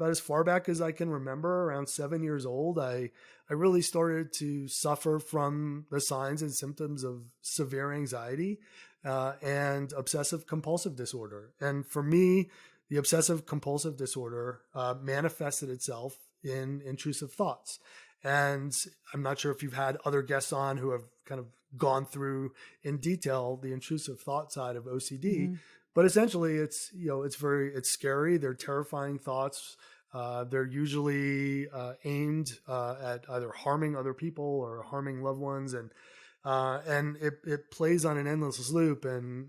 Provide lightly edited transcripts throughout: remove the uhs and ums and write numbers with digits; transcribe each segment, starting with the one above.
about as far back as I can remember, around 7 years old, I really started to suffer from the signs and symptoms of severe anxiety and obsessive compulsive disorder. And for me, the obsessive compulsive disorder manifested itself in intrusive thoughts. And I'm not sure if you've had other guests on who have kind of gone through in detail the intrusive thought side of OCD, but essentially it's scary. They're terrifying thoughts. They're usually aimed at either harming other people or harming loved ones, and it plays on an endless loop. And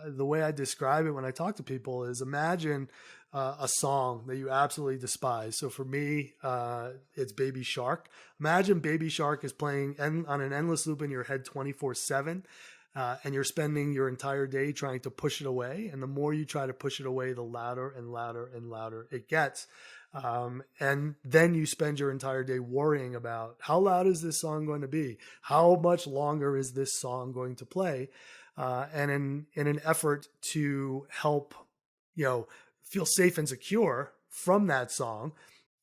the way I describe it when I talk to people is, imagine a song that you absolutely despise. So for me, it's Baby Shark. Imagine Baby Shark is playing on an endless loop in your head 24/7. And you're spending your entire day trying to push it away. And the more you try to push it away, the louder and louder and louder it gets. And then you spend your entire day worrying about, how loud is this song going to be? How much longer is this song going to play? And in an effort to help, feel safe and secure from that song,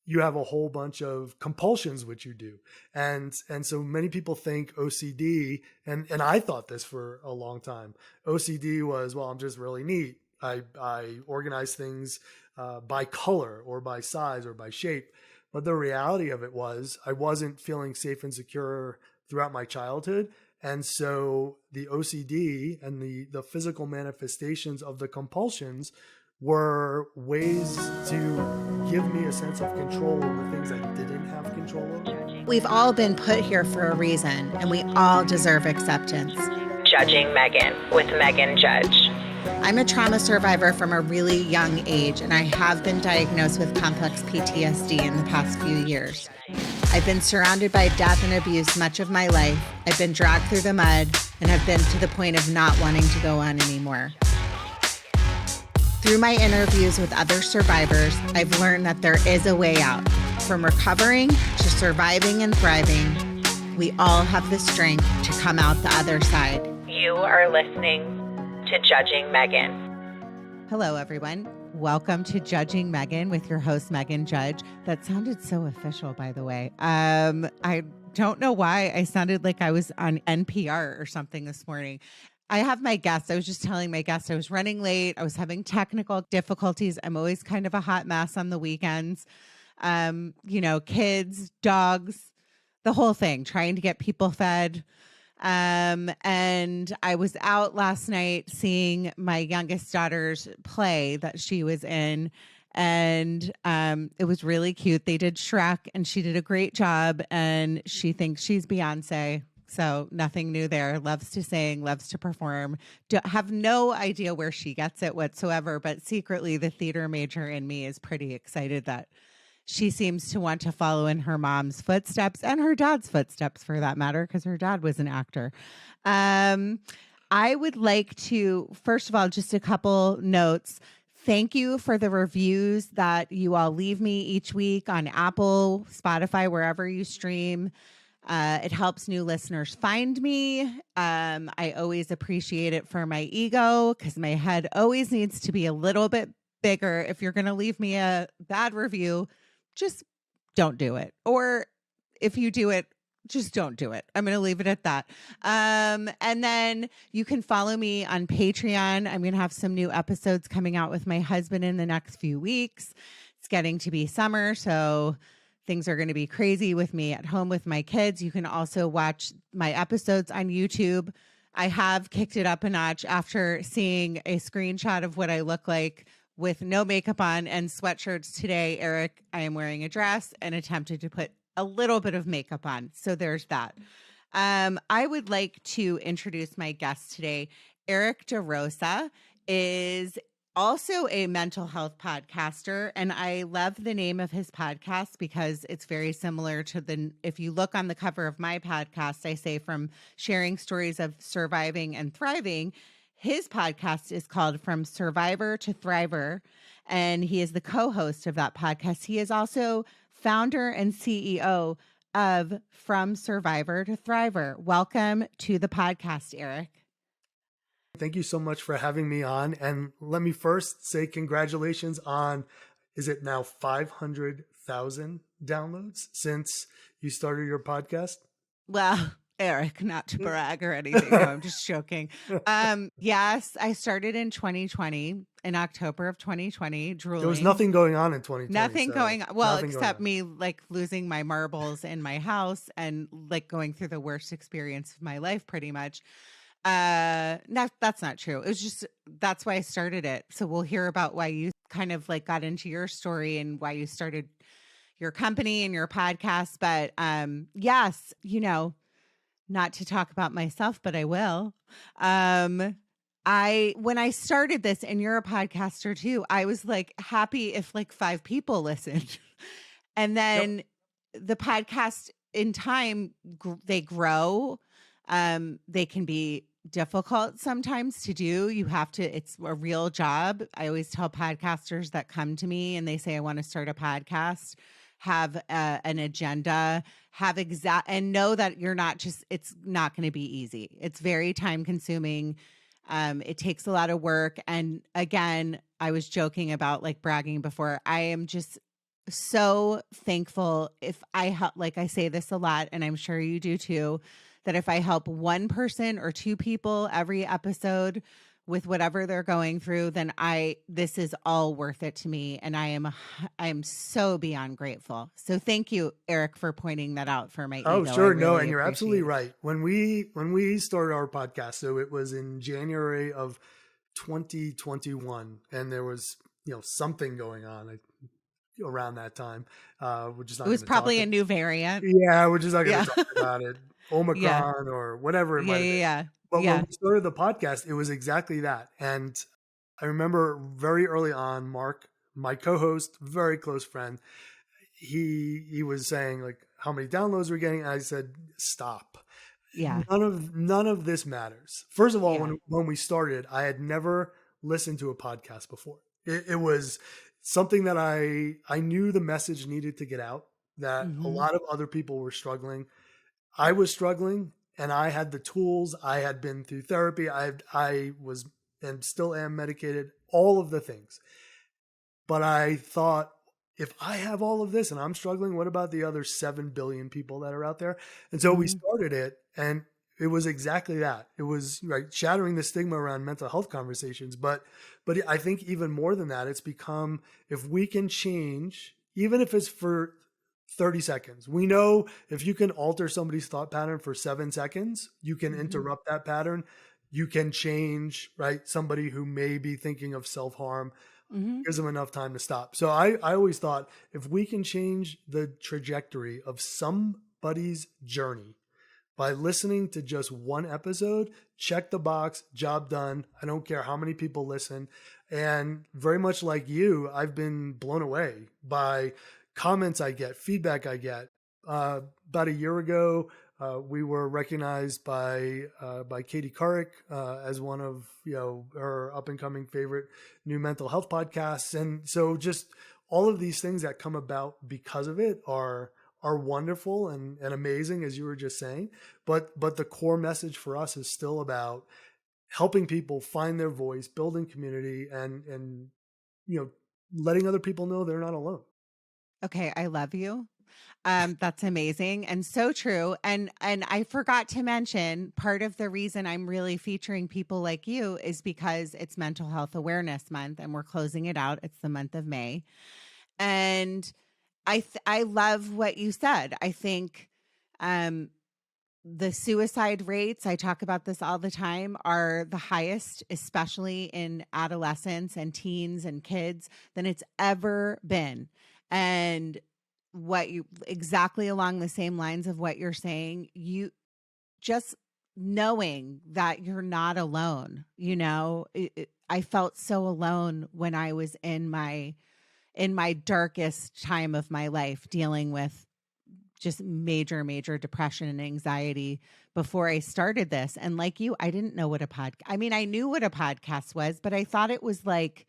you have a whole bunch of compulsions which you do. And so many people think OCD, and I thought this for a long time. OCD was, well, I'm just really neat. I organize things by color or by size or by shape. But the reality of it was, I wasn't feeling safe and secure throughout my childhood. And so the OCD and the physical manifestations of the compulsions were ways to give me a sense of control over things I didn't have control over. We've all been put here for a reason, and we all deserve acceptance. Judging Meghan with Meghan Judge. I'm a trauma survivor from a really young age, and I have been diagnosed with complex PTSD in the past few years. I've been surrounded by death and abuse much of my life. I've been dragged through the mud and have been to the point of not wanting to go on anymore. Through my interviews with other survivors, I've learned that there is a way out. From recovering to surviving and thriving, we all have the strength to come out the other side. You are listening to Judging Meghan. Hello, everyone. Welcome to Judging Meghan with your host, Meghan Judge. That sounded so official, by the way. I don't know why I sounded like I was on NPR or something this morning. I have my guests. I was just telling my guests I was running late. I was having technical difficulties. I'm always kind of a hot mess on the weekends. Kids, dogs, the whole thing, trying to get people fed. And I was out last night seeing my youngest daughter's play that she was in. And it was really cute. They did Shrek and she did a great job. And she thinks she's Beyonce. So nothing new there. Loves to sing, loves to perform. Have no idea where she gets it whatsoever. But secretly, the theater major in me is pretty excited that she seems to want to follow in her mom's footsteps and her dad's footsteps, for that matter, because her dad was an actor. I would like to, first of all, just a couple notes. Thank you for the reviews that you all leave me each week on Apple, Spotify, wherever you stream. It helps new listeners find me. I always appreciate it for my ego, because my head always needs to be a little bit bigger. If you're going to leave me a bad review, just don't do it. Or if you do it, just don't do it. I'm going to leave it at that. And then you can follow me on Patreon. I'm going to have some new episodes coming out with my husband in the next few weeks. It's getting to be summer, so things are going to be crazy with me at home with my kids. You can also watch my episodes on YouTube. I have kicked it up a notch after seeing a screenshot of what I look like with no makeup on and sweatshirts today. Eric, I am wearing a dress and attempted to put a little bit of makeup on. So there's that. I would like to introduce my guest today. Erik DaRosa is also a mental health podcaster, and I love the name of his podcast because it's very similar to if you look on the cover of my podcast, I say from sharing stories of surviving and thriving. His podcast is called From Survivor to Thriver, and he is the co-host of that podcast. He is also founder and CEO of From Survivor to Thriver. Welcome to the podcast, Erik. Thank you so much for having me on. And let me first say congratulations on is it now 500,000 downloads since you started your podcast? Well, Eric, not to brag or anything. No, I'm just joking. Yes, I started in 2020, in October of 2020, drooling. There was nothing going on in 2020. Nothing going on. Well, except on. me like losing my marbles in my house and like going through the worst experience of my life, pretty much. That's not true. It was just, that's why I started it. So we'll hear about why you kind of like got into your story and why you started your company and your podcast. But yes, you know, not to talk about myself, but I will. When I started this, and you're a podcaster too, I was like happy if like 5 people listened. And then the podcast in time, they grow. They can be difficult sometimes to do. You have to, it's a real job. I always tell podcasters that come to me and they say, I want to start a podcast, have an agenda, and know that you're not just, it's not going to be easy. It's very time consuming. It takes a lot of work. And again, I was joking about like bragging before. I am just so thankful if I help, like I say this a lot, and I'm sure you do too, that if I help one person or 2 people every episode with whatever they're going through, then this is all worth it to me. And I am so beyond grateful. So thank you, Eric, for pointing that out for my ego. Sure. Really no, and you're absolutely it. right. When we started our podcast, so it was in January of 2021, and there was, something going on around that time. We're just not. It was probably a new variant. Yeah, we're just not going to talk about it. Omicron or whatever it might be. But when we started the podcast, it was exactly that. And I remember very early on, Mark, my co-host, very close friend, he was saying like how many downloads we're getting. And I said, stop. Yeah. None of this matters. First of all, when we started, I had never listened to a podcast before. It was something that I knew the message needed to get out, that a lot of other people were struggling. I was struggling, and I had the tools. I had been through therapy. I was and still am medicated, all of the things. But I thought, if I have all of this and I'm struggling, what about the other 7 billion people that are out there? And so we started it, and it was exactly that. It was shattering the stigma around mental health conversations. But I think even more than that, it's become, if we can change, even if it's for 30 seconds. We know if you can alter somebody's thought pattern for 7 seconds, you can interrupt that pattern. You can change, somebody who may be thinking of self-harm, gives them enough time to stop. So I always thought, if we can change the trajectory of somebody's journey by listening to just one episode, check the box, job done. I don't care how many people listen. And very much like you, I've been blown away by comments I get, feedback I get. About a year ago, we were recognized by Katie Couric as one of her up and coming favorite new mental health podcasts, and so just all of these things that come about because of it are wonderful and amazing, as you were just saying. But the core message for us is still about helping people find their voice, building community, and letting other people know they're not alone. Okay, I love you. That's amazing and so true. And I forgot to mention, part of the reason I'm really featuring people like you is because it's Mental Health Awareness Month, and we're closing it out. It's the month of May. And I love what you said. I think the suicide rates, I talk about this all the time, are the highest, especially in adolescents and teens and kids, than it's ever been. And exactly along the same lines of what you're saying, you just knowing that you're not alone, I felt so alone when I was in my darkest time of my life, dealing with just major depression and anxiety before I started this. And like you, I didn't know what I knew what a podcast was, but I thought it was like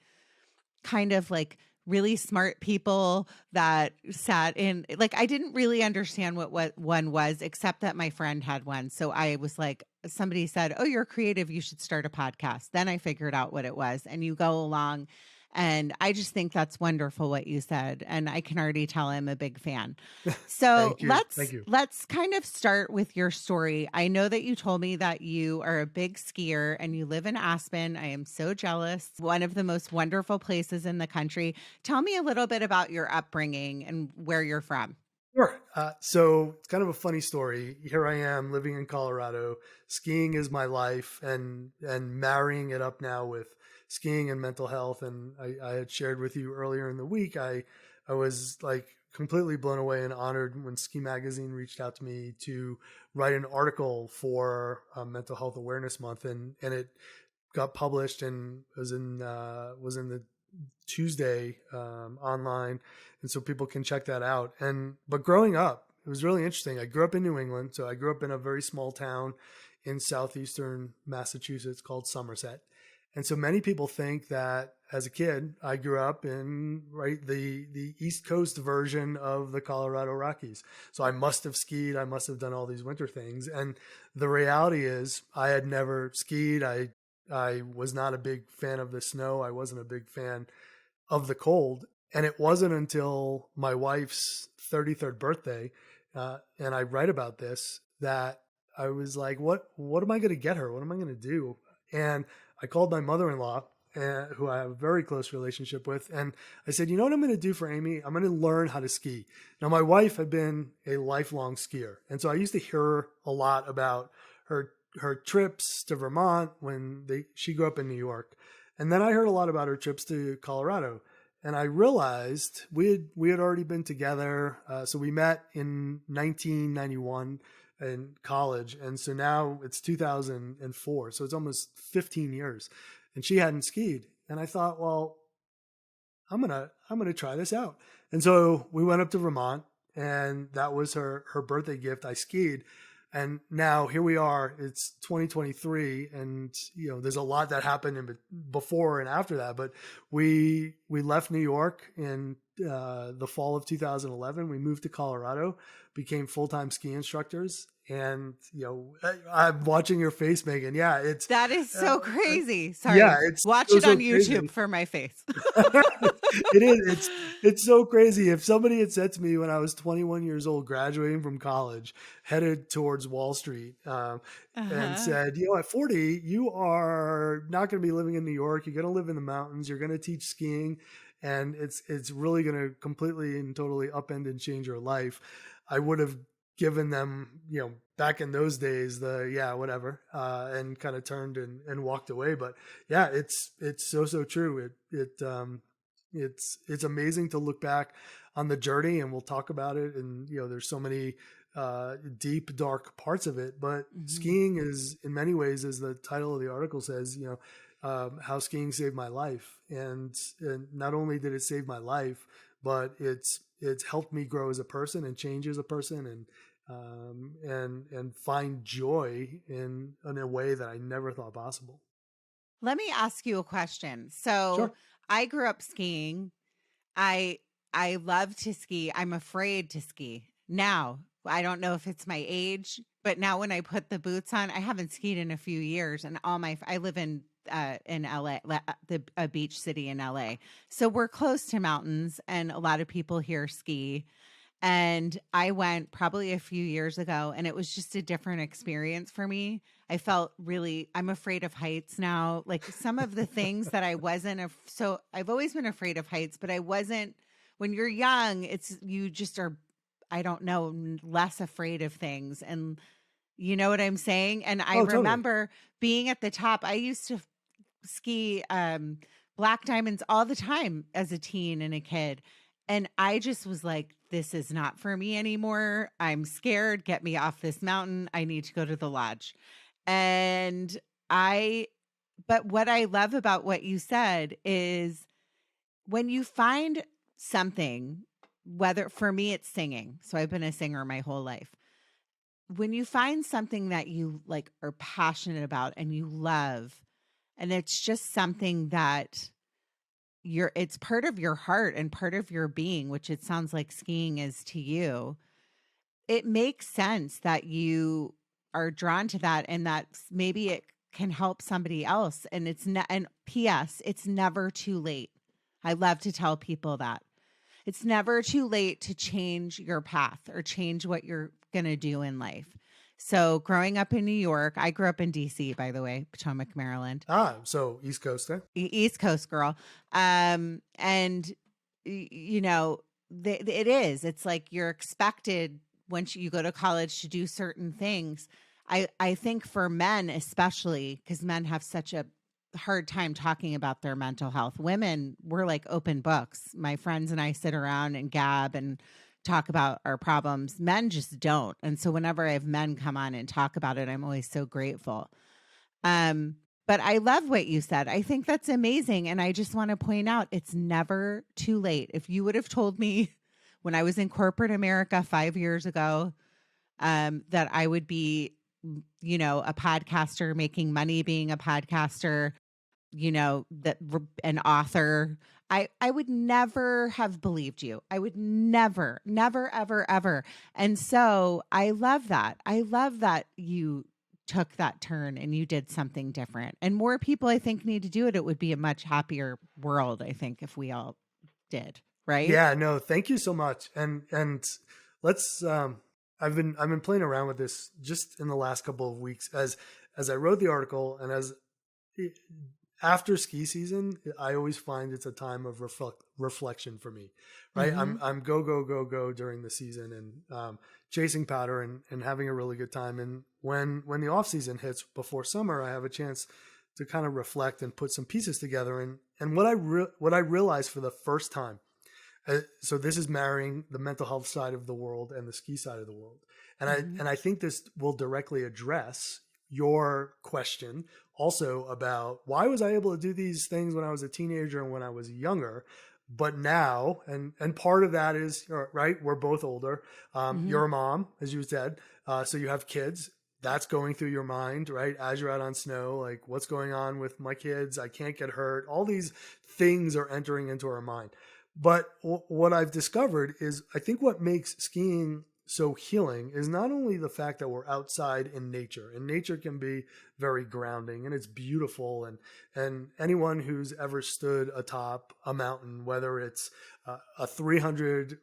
kind of like really smart people that sat in, like, I didn't really understand what one was, except that my friend had one. So I was like, somebody said, oh, you're creative, you should start a podcast. Then I figured out what it was. And you go along And I just think that's wonderful what you said. And I can already tell I'm a big fan. So Thank you. Thank you. let's kind of start with your story. I know that you told me that you are a big skier and you live in Aspen. I am so jealous. One of the most wonderful places in the country. Tell me a little bit about your upbringing and where you're from. Sure. So it's kind of a funny story. Here I am living in Colorado. Skiing is my life, and marrying it up now with skiing and mental health. And I had shared with you earlier in the week, I was like completely blown away and honored when Ski Magazine reached out to me to write an article for Mental Health Awareness Month, and it got published and was in the Tuesday online, and so people can check that out. But growing up, it was really interesting. I grew up in New England, so I grew up in a very small town in southeastern Massachusetts called Somerset. And so many people think that as a kid, I grew up in the East Coast version of the Colorado Rockies. So I must have skied. I must have done all these winter things. And the reality is I had never skied. I was not a big fan of the snow. I wasn't a big fan of the cold. And it wasn't until my wife's 33rd birthday, and I write about this, that I was like, what am I going to get her? What am I going to do? And I called my mother-in-law, who I have a very close relationship with. And I said, you know what I'm going to do for Amy? I'm going to learn how to ski. Now, my wife had been a lifelong skier. And so I used to hear a lot about her trips to Vermont when she grew up in New York. And then I heard a lot about her trips to Colorado. And I realized we had already been together. So we met in 1991 in college. And so now it's 2004. So it's almost 15 years. And she hadn't skied. And I thought, well, I'm gonna try this out. And so we went up to Vermont, and that was her birthday gift. I skied. And now here we are, it's 2023, and there's a lot that happened before and after that. But we left New York in the fall of 2011. We moved to Colorado, became full-time ski instructors. And I'm watching your face, Meghan. Yeah, that is so crazy. Sorry. Yeah, watch it on YouTube for my face. It is. It's so crazy. If somebody had said to me when I was 21 years old, graduating from college, headed towards Wall Street, and said, at 40, you are not going to be living in New York. You're going to live in the mountains. You're going to teach skiing, and it's really going to completely and totally upend and change your life, I would have given them, back in those days, whatever, and kind of turned and walked away. But yeah, it's so true. It's amazing to look back on the journey, and we'll talk about it. And there's so many deep, dark parts of it. But skiing is, in many ways, as the title of the article says, how skiing saved my life. And not only did it save my life, but it's helped me grow as a person and change as a person, and find joy in a way that I never thought possible. Let me ask you a question. So Sure. I grew up skiing. I love to ski. I'm afraid to ski now. I don't know if it's my age, but now when I put the boots on, I haven't skied in a few years, and I live in LA, a beach city in LA. So we're close to mountains, and a lot of people here ski. And I went probably a few years ago, and it was just a different experience for me. I felt I'm afraid of heights now. Like some of the things that I wasn't, so I've always been afraid of heights, but I wasn't, when you're young, you just are, I don't know, less afraid of things. And you know what I'm saying? And I remember being at the top. I used to ski black diamonds all the time as a teen and a kid. And I just was like, this is not for me anymore. I'm scared. Get me off this mountain. I need to go to the lodge. But what I love about what you said is when you find something, whether for me, it's singing. So I've been a singer my whole life. When you find something that you like are passionate about and you love, and it's just something that it's part of your heart and part of your being, which it sounds like skiing is to you, it makes sense that you are drawn to that, and that maybe it can help somebody else. And and P.S., it's never too late. I love to tell people that. It's never too late to change your path or change what you're going to do in life. So growing up in New York, I grew up in DC, by the way, Potomac, Maryland. So East Coast there. East Coast girl. And you know, it's like you're expected once you go to college to do certain things. I think for men, especially because men have such a hard time talking about their mental health. Women, we're like open books. My friends and I sit around and gab and talk about our problems. Men just don't. And so whenever I have men come on and talk about it, I'm always so grateful. But I love what you said. I think that's amazing. And I just want to point out, it's never too late. If you would have told me when I was in corporate America 5 years ago, that I would be, you know, a podcaster, making money being a podcaster, you know, an author, I would never have believed you. I would never, ever, ever. And so I love that. I love that you took that turn and you did something different. And more people, I think, need to do it. It would be a much happier world, I think, if we all did. Right? Yeah, no, thank you so much. And let's I've been playing around with this just in the last couple of weeks as I wrote the article, and after ski season, I always find it's a time of reflection for me, right? Mm-hmm. I'm go during the season and chasing powder and having a really good time. And when the off season hits before summer, I have a chance to kind of reflect and put some pieces together. And what I realized for the first time, so this is marrying the mental health side of the world and the ski side of the world. And I think this will directly address your question also about why was I able to do these things when I was a teenager and when I was younger, but now, and part of that is, right, we're both older. You're a mom, as you said, so you have kids. That's going through your mind, right? As you're out on snow, like what's going on with my kids? I can't get hurt. All these things are entering into our mind. But what I've discovered is I think what makes skiing so healing is not only the fact that we're outside in nature, and nature can be very grounding and it's beautiful. And anyone who's ever stood atop a mountain, whether it's a 300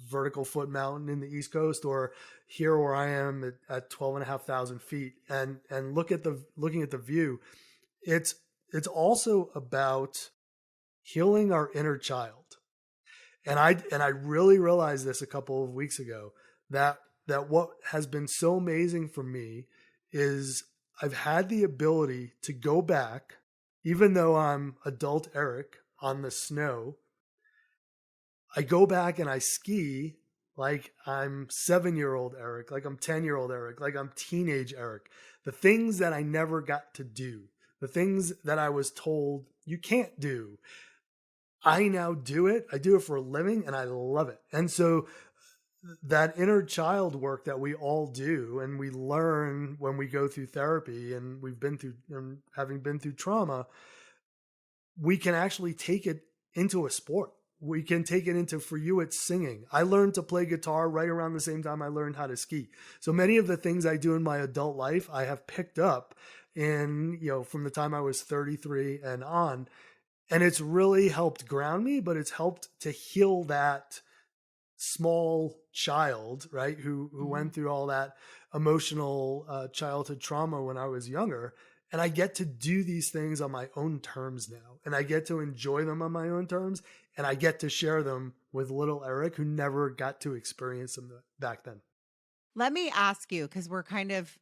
vertical foot mountain in the East Coast or here where I am at 12,500 feet and looking at the view, it's also about healing our inner child. And I really realized this a couple of weeks ago that what has been so amazing for me is I've had the ability to go back, even though I'm adult Erik on the snow, I go back and I ski like I'm 7-year-old Erik, like I'm 10-year-old Erik, like I'm teenage Erik. The things that I never got to do, the things that I was told you can't do, I now do it. I do it for a living and I love it. And so that inner child work that we all do and we learn when we go through therapy and having been through trauma, we can actually take it into a sport. We can take it into, for you, it's singing. I learned to play guitar right around the same time I learned how to ski. So many of the things I do in my adult life, I have picked up from the time I was 33 and on. And it's really helped ground me, but it's helped to heal that small child, right? Who went through all that emotional childhood trauma when I was younger. And I get to do these things on my own terms now. And I get to enjoy them on my own terms. And I get to share them with little Erik, who never got to experience them back then. Let me ask you, because we're kind of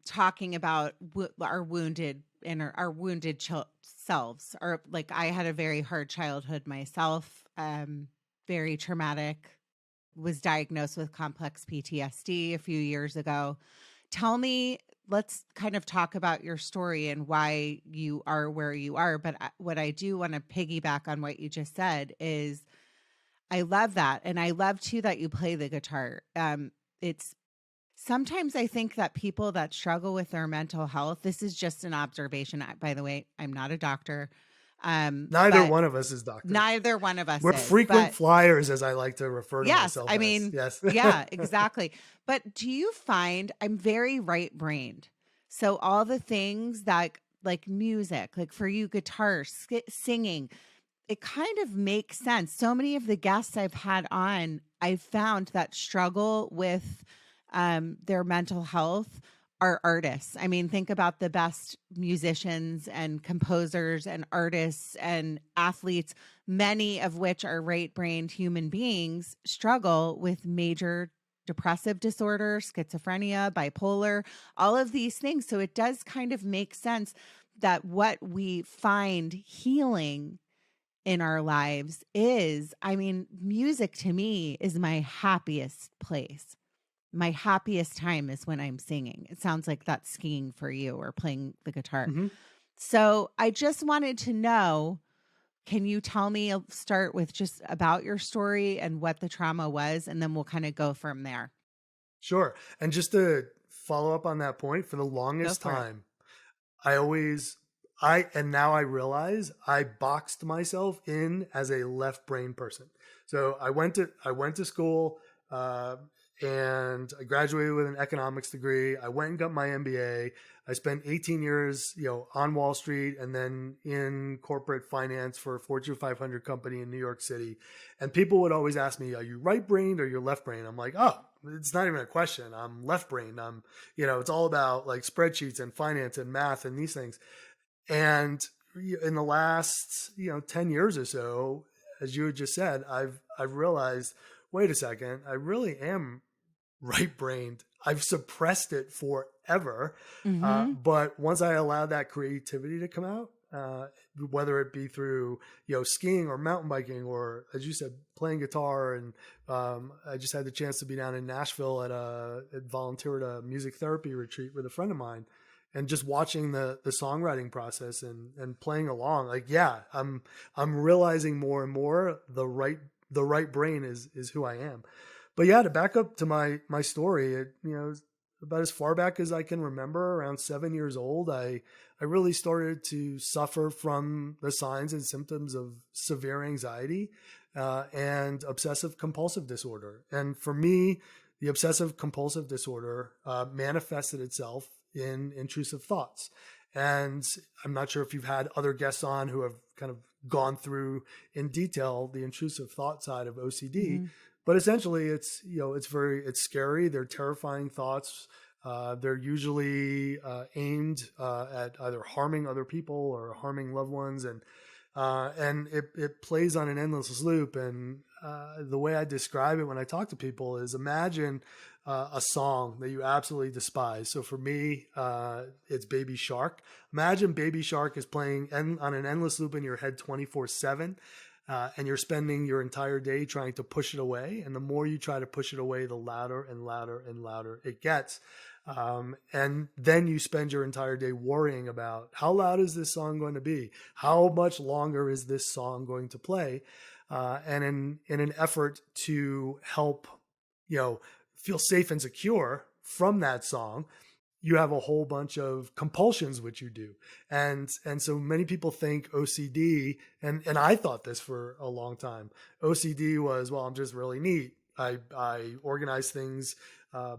talking about our wounded selves, or like I had a very hard childhood myself, very traumatic, was diagnosed with complex PTSD a few years ago. Tell me, let's kind of talk about your story and why you are where you are. But what I do want to piggyback on what you just said is I love that. And I love too that you play the guitar. It's sometimes I think that people that struggle with their mental health, this is just an observation. By the way, I'm not a doctor. Neither one of us is doctors. Neither one of us We're frequent flyers, as I like to refer to myself as. Yes. Yeah, exactly. But do you find I'm very right-brained? So all the things that like music, like for you, guitar, singing, it kind of makes sense. So many of the guests I've had on, I've found that struggle with their mental health are artists. I mean, think about the best musicians and composers and artists and athletes, many of which are right-brained human beings, struggle with major depressive disorder, schizophrenia, bipolar, all of these things. So it does kind of make sense that what we find healing in our lives is, I mean, music to me is my happiest place. My happiest time is when I'm singing. It sounds like that's skiing for you or playing the guitar. Mm-hmm. So I just wanted to know, can you tell me, I'll start with just about your story and what the trauma was, and then we'll kind of go from there. Sure. And just to follow up on that point, for the Go longest for it. time, and now I realize I boxed myself in as a left brain person. So I went to school, and I graduated with an economics degree. I went and got my MBA. I spent 18 years, on Wall Street and then in corporate finance for a Fortune 500 company in New York City. And people would always ask me, are you right brained or you're left brained? I'm like, oh, it's not even a question. I'm left brained. It's all about like spreadsheets and finance and math and these things. And in the last, 10 years or so, as you had just said, I've realized, wait a second, I really am right brained. I've suppressed it forever. But once I allowed that creativity to come out, whether it be through, skiing or mountain biking, or as you said, playing guitar. And I just had the chance to be down in Nashville at volunteer at a music therapy retreat with a friend of mine, and just watching the songwriting process and playing along. Like, yeah, I'm realizing more and more the right brain is who I am. But yeah, to back up to my story, about as far back as I can remember, around 7 years old, I really started to suffer from the signs and symptoms of severe anxiety and obsessive compulsive disorder. And for me, the obsessive compulsive disorder manifested itself in intrusive thoughts. And I'm not sure if you've had other guests on who have kind of gone through in detail the intrusive thought side of OCD. But essentially, it's scary. They're terrifying thoughts. They're usually aimed at either harming other people or harming loved ones, and it plays on an endless loop. And the way I describe it when I talk to people is, imagine a song that you absolutely despise. So for me, it's Baby Shark. Imagine Baby Shark is playing on an endless loop in your head 24/7. And you're spending your entire day trying to push it away. And the more you try to push it away, the louder and louder and louder it gets. And then you spend your entire day worrying about, how loud is this song going to be? How much longer is this song going to play? And in an effort to help, feel safe and secure from that song, you have a whole bunch of compulsions which you do. And so many people think OCD, and I thought this for a long time. OCD was, well, I'm just really neat. I organize things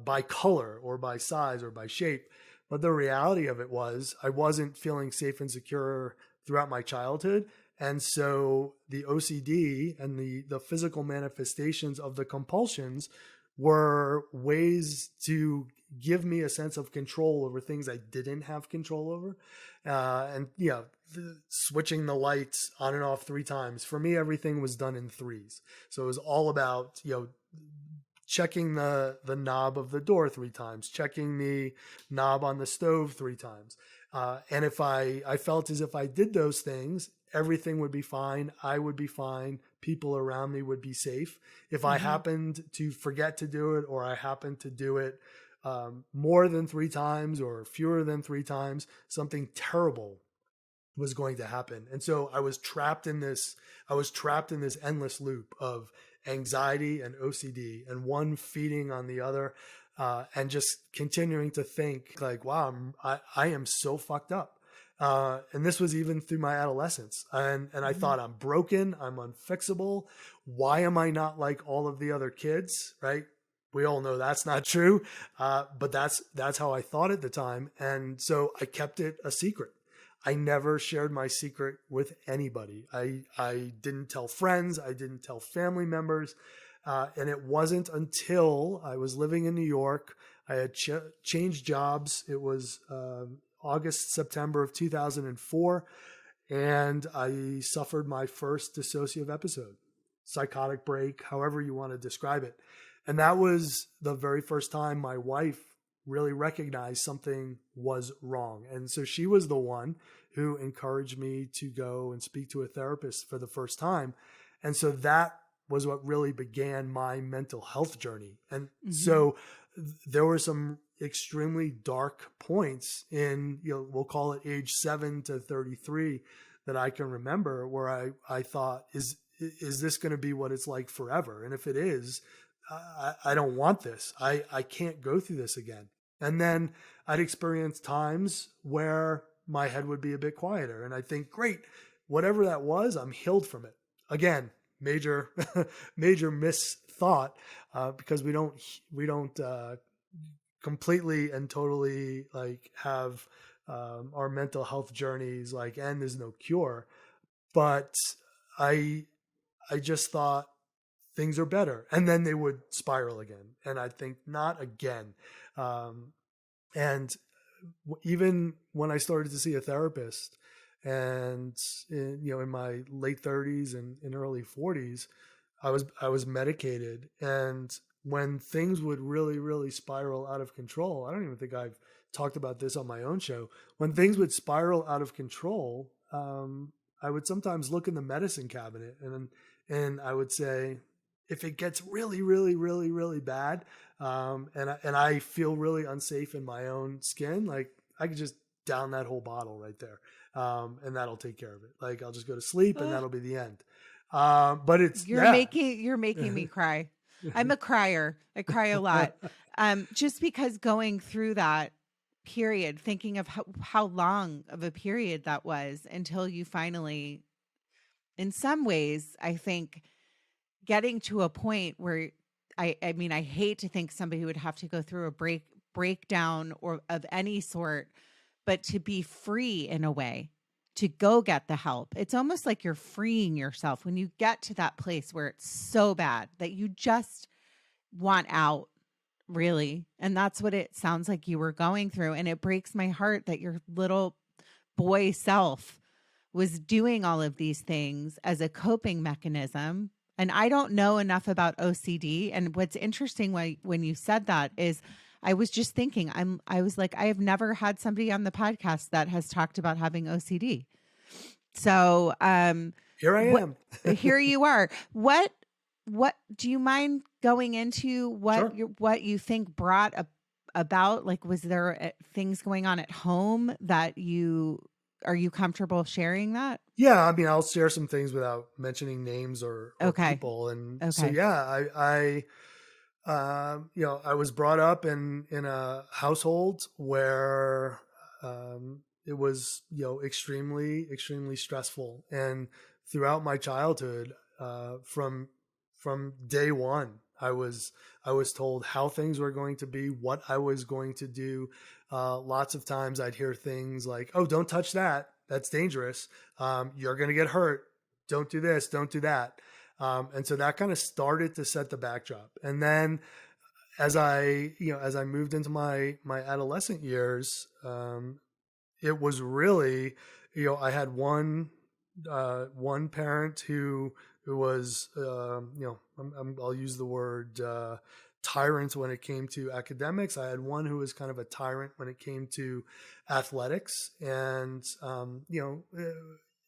by color or by size or by shape. But the reality of it was, I wasn't feeling safe and secure throughout my childhood. And so the OCD and the physical manifestations of the compulsions were ways to give me a sense of control over things I didn't have control over. Switching the lights on and off 3 times. For me, everything was done in threes. So it was all about, checking the knob of the door 3 times, checking the knob on the stove 3 times. And if I felt as if I did those things, everything would be fine. I would be fine. People around me would be safe. If I happened to forget to do it, or I happened to do it more than 3 times or fewer than 3 times, something terrible was going to happen. And so I was trapped in this endless loop of anxiety and OCD, and one feeding on the other, and just continuing to think like, wow, I am so fucked up. And this was even through my adolescence. And I thought, I'm broken, I'm unfixable. Why am I not like all of the other kids? Right? We all know that's not true. But that's how I thought at the time. And so I kept it a secret. I never shared my secret with anybody. I didn't tell friends. I didn't tell family members. And it wasn't until I was living in New York, I had changed jobs. It was August, September of 2004. And I suffered my first dissociative episode, psychotic break, however you want to describe it. And that was the very first time my wife really recognized something was wrong. And so she was the one who encouraged me to go and speak to a therapist for the first time. And so that was what really began my mental health journey. And so there were some extremely dark points in, we'll call it age 7 to 33 that I can remember where I thought, is this going to be what it's like forever? And if it is, I don't want this. I can't go through this again. And then I'd experience times where my head would be a bit quieter. And I think, great, whatever that was, I'm healed from it. Again, major misthought, because we don't completely and totally like have our mental health journeys like, and there's no cure. But I just thought things are better. And then they would spiral again. And I think not again. And even when I started to see a therapist and in my late 30s and in early 40s, I was medicated. And when things would really, really spiral out of control, I don't even think I've talked about this on my own show. When things would spiral out of control, I would sometimes look in the medicine cabinet and I would say, if it gets really, really, really, really bad, and I feel really unsafe in my own skin, like I could just down that whole bottle right there, and that'll take care of it. Like I'll just go to sleep, and that'll be the end. But it's you're making me cry. I'm a crier. I cry a lot, just because going through that period, thinking of how long of a period that was until you finally, in some ways, I think, getting to a point where I mean, I hate to think somebody would have to go through a breakdown or of any sort, but to be free in a way, to go get the help. It's almost like you're freeing yourself when you get to that place where it's so bad that you just want out, really. And that's what it sounds like you were going through. And it breaks my heart that your little boy self was doing all of these things as a coping mechanism. And I don't know enough about OCD. And what's interesting when you said that is I was just thinking, I was like, I have never had somebody on the podcast that has talked about having OCD. So here I am. Here you are. What do you mind going into what Sure. what you think brought about? Like, was there things going on at home that are you comfortable sharing that? Yeah, I mean, I'll share some things without mentioning names or Okay. people. And Okay. so, yeah, I was brought up in a household where it was, extremely, extremely stressful. And throughout my childhood, from day one, I was told how things were going to be, what I was going to do. Lots of times I'd hear things like, "Oh, don't touch that. That's dangerous. You're going to get hurt. Don't do this. Don't do that." And so that kind of started to set the backdrop. And then as I moved into my adolescent years, it was really, I had one parent who was, I'll use the word tyrant when it came to academics. I had one who was kind of a tyrant when it came to athletics, and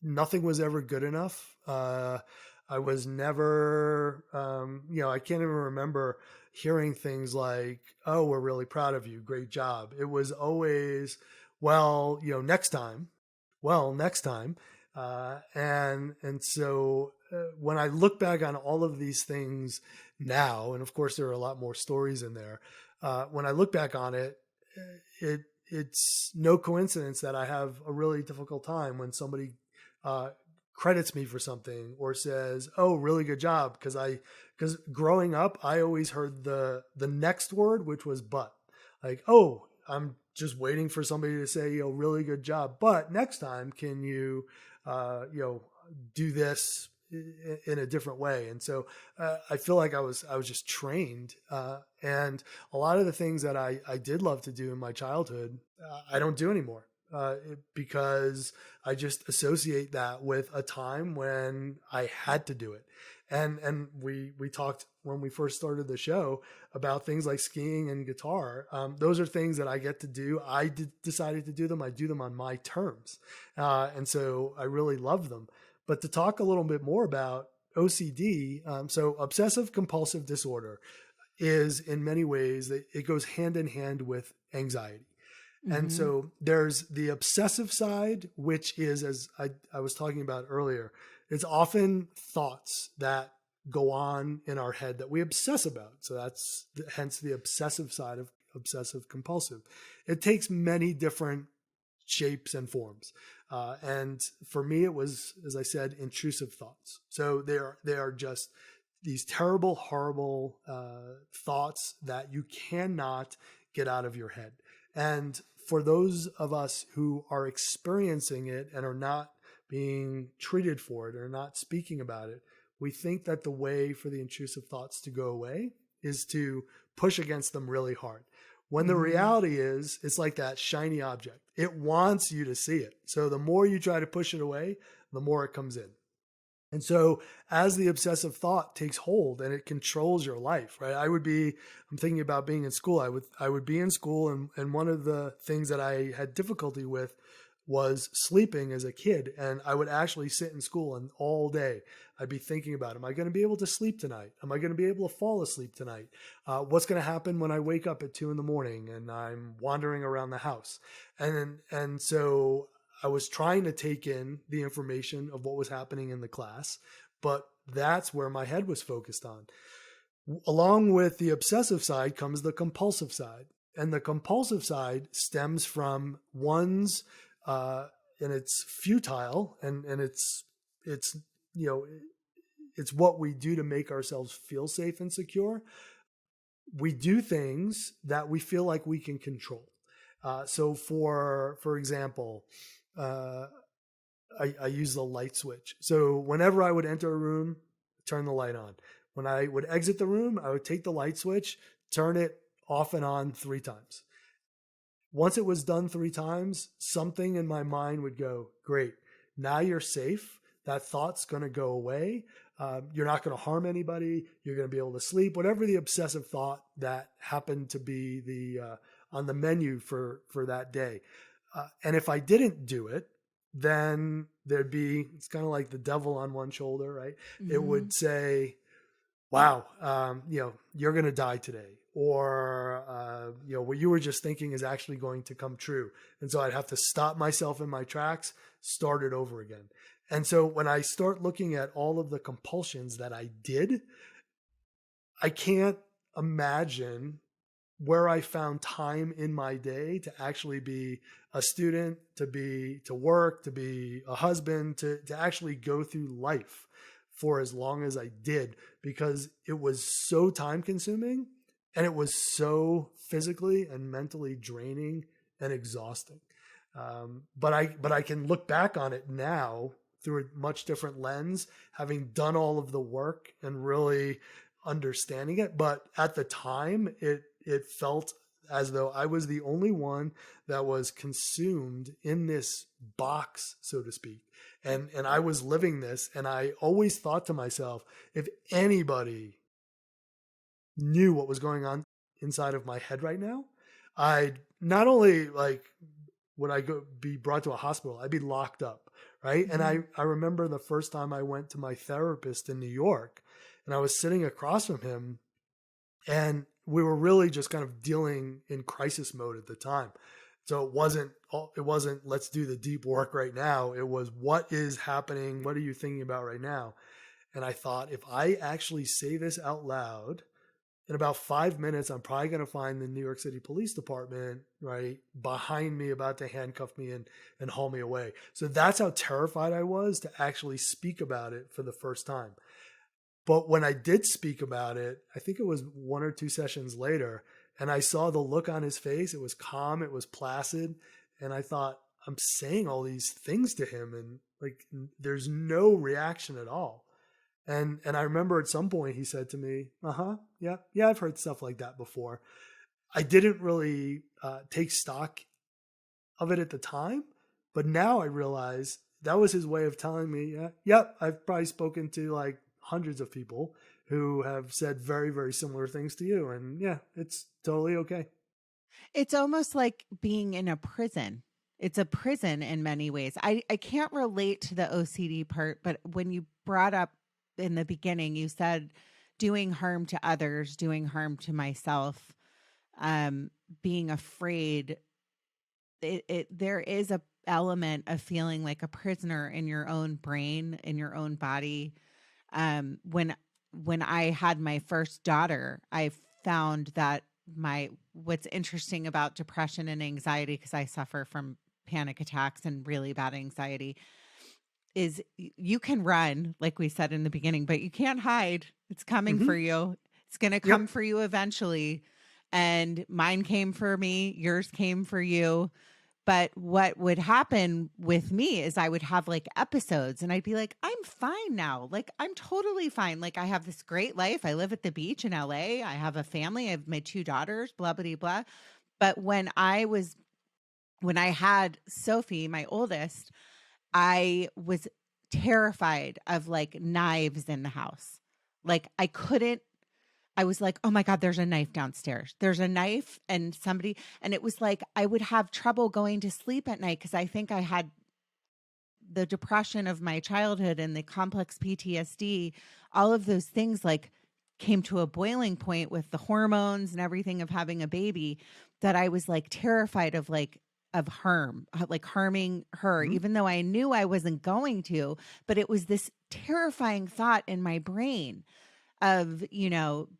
nothing was ever good enough. I was never, I can't even remember hearing things like, "Oh, we're really proud of you. Great job." It was always, "Well, next time. Well, next time." And so when I look back on all of these things now, and of course there are a lot more stories in there, when I look back on it, it's no coincidence that I have a really difficult time when somebody credits me for something or says, "Oh, really good job." Because growing up, I always heard the next word, which was "but." Like, "Oh, I'm just waiting for somebody to say, really good job. But next time, can you, do this in a different way? And so I feel like I was just trained. And a lot of the things that I did love to do in my childhood, I don't do anymore. Because I just associate that with a time when I had to do it. And we talked when we first started the show about things like skiing and guitar. Those are things that I get to do. I decided to do them. I do them on my terms. And so I really love them. But to talk a little bit more about OCD, so obsessive compulsive disorder is in many ways, it goes hand in hand with anxiety. And so there's the obsessive side, which is, as I was talking about earlier, it's often thoughts that go on in our head that we obsess about. So that's hence the obsessive side of obsessive compulsive. It takes many different shapes and forms. And for me, it was, as I said, intrusive thoughts. So they are just these terrible, horrible thoughts that you cannot get out of your head. And for those of us who are experiencing it and are not being treated for it or not speaking about it, we think that the way for the intrusive thoughts to go away is to push against them really hard. When the reality is, it's like that shiny object. It wants you to see it. So the more you try to push it away, the more it comes in. And so as the obsessive thought takes hold and it controls your life, right? I'm thinking about being in school. I would be in school, and one of the things that I had difficulty with was sleeping as a kid. And I would actually sit in school and all day I'd be thinking about, am I going to be able to sleep tonight? Am I going to be able to fall asleep tonight? What's going to happen when I wake up at 2 a.m. and I'm wandering around the house? And so I was trying to take in the information of what was happening in the class, but that's where my head was focused on. Along with the obsessive side comes the compulsive side. And the compulsive side stems from one's, and it's futile and it's what we do to make ourselves feel safe and secure. We do things that we feel like we can control. So for example, I use the light switch. So whenever I would enter a room, turn the light on. When I would exit the room, I would take the light switch, turn it off and on 3 times. Once it was done 3 times, something in my mind would go, great, now you're safe. That thought's going to go away. You're not going to harm anybody. You're going to be able to sleep. Whatever the obsessive thought that happened to be on the menu for that day. And if I didn't do it, then it's kind of like the devil on one shoulder, right? It would say, wow, you're going to die today. Or, what you were just thinking is actually going to come true. And so I'd have to stop myself in my tracks, start it over again. And so when I start looking at all of the compulsions that I did, I can't imagine where I found time in my day to actually be a student, to work, to be a husband, to actually go through life for as long as I did, because it was so time consuming and it was so physically and mentally draining and exhausting. But I can look back on it now through a much different lens, having done all of the work and really understanding it. But at the time, it felt as though I was the only one that was consumed in this box, so to speak. And I was living this, and I always thought to myself, if anybody knew what was going on inside of my head right now, I'd not only would I be brought to a hospital, I'd be locked up. Right. And I remember the first time I went to my therapist in New York, and I was sitting across from him, and we were really just kind of dealing in crisis mode at the time. So it wasn't let's do the deep work right now. It was, what is happening? What are you thinking about right now? And I thought, if I actually say this out loud, in about 5 minutes, I'm probably going to find the New York City Police Department right behind me, about to handcuff me and haul me away. So that's how terrified I was to actually speak about it for the first time. But when I did speak about it, I think it was 1 or 2 sessions later, And I saw the look on his face. It was calm. It was placid. And I thought, I'm saying all these things to him and like, there's no reaction at all. And I remember at some point he said to me, yeah, I've heard stuff like that before. I didn't really take stock of it at the time, but now I realize that was his way of telling me, I've probably spoken to like hundreds of people who have said very, very similar things to you. And yeah, it's totally okay. It's almost like being in a prison. It's a prison in many ways. I can't relate to the OCD part, but when you brought up in the beginning, you said doing harm to others, doing harm to myself, being afraid. There is a element of feeling like a prisoner in your own brain, in your own body. When I had my first daughter, I found that what's interesting about depression and anxiety, because I suffer from panic attacks and really bad anxiety, is you can run, like we said in the beginning, but you can't hide. It's coming for you. It's going to come for you eventually. And mine came for me. Yours came for you. But what would happen with me is I would have like episodes and I'd be like, I'm fine now. Like, I'm totally fine. Like, I have this great life. I live at the beach in LA. I have a family. I have my 2 daughters, blah, blah, blah. But when I had Sophie, my oldest, I was terrified of like knives in the house. Like I was like, oh my God, there's a knife downstairs. There's a knife and it was like, I would have trouble going to sleep at night because I think I had the depression of my childhood and the complex PTSD, all of those things like came to a boiling point with the hormones and everything of having a baby, that I was like terrified of harming her, even though I knew I wasn't going to. But it was this terrifying thought in my brain of,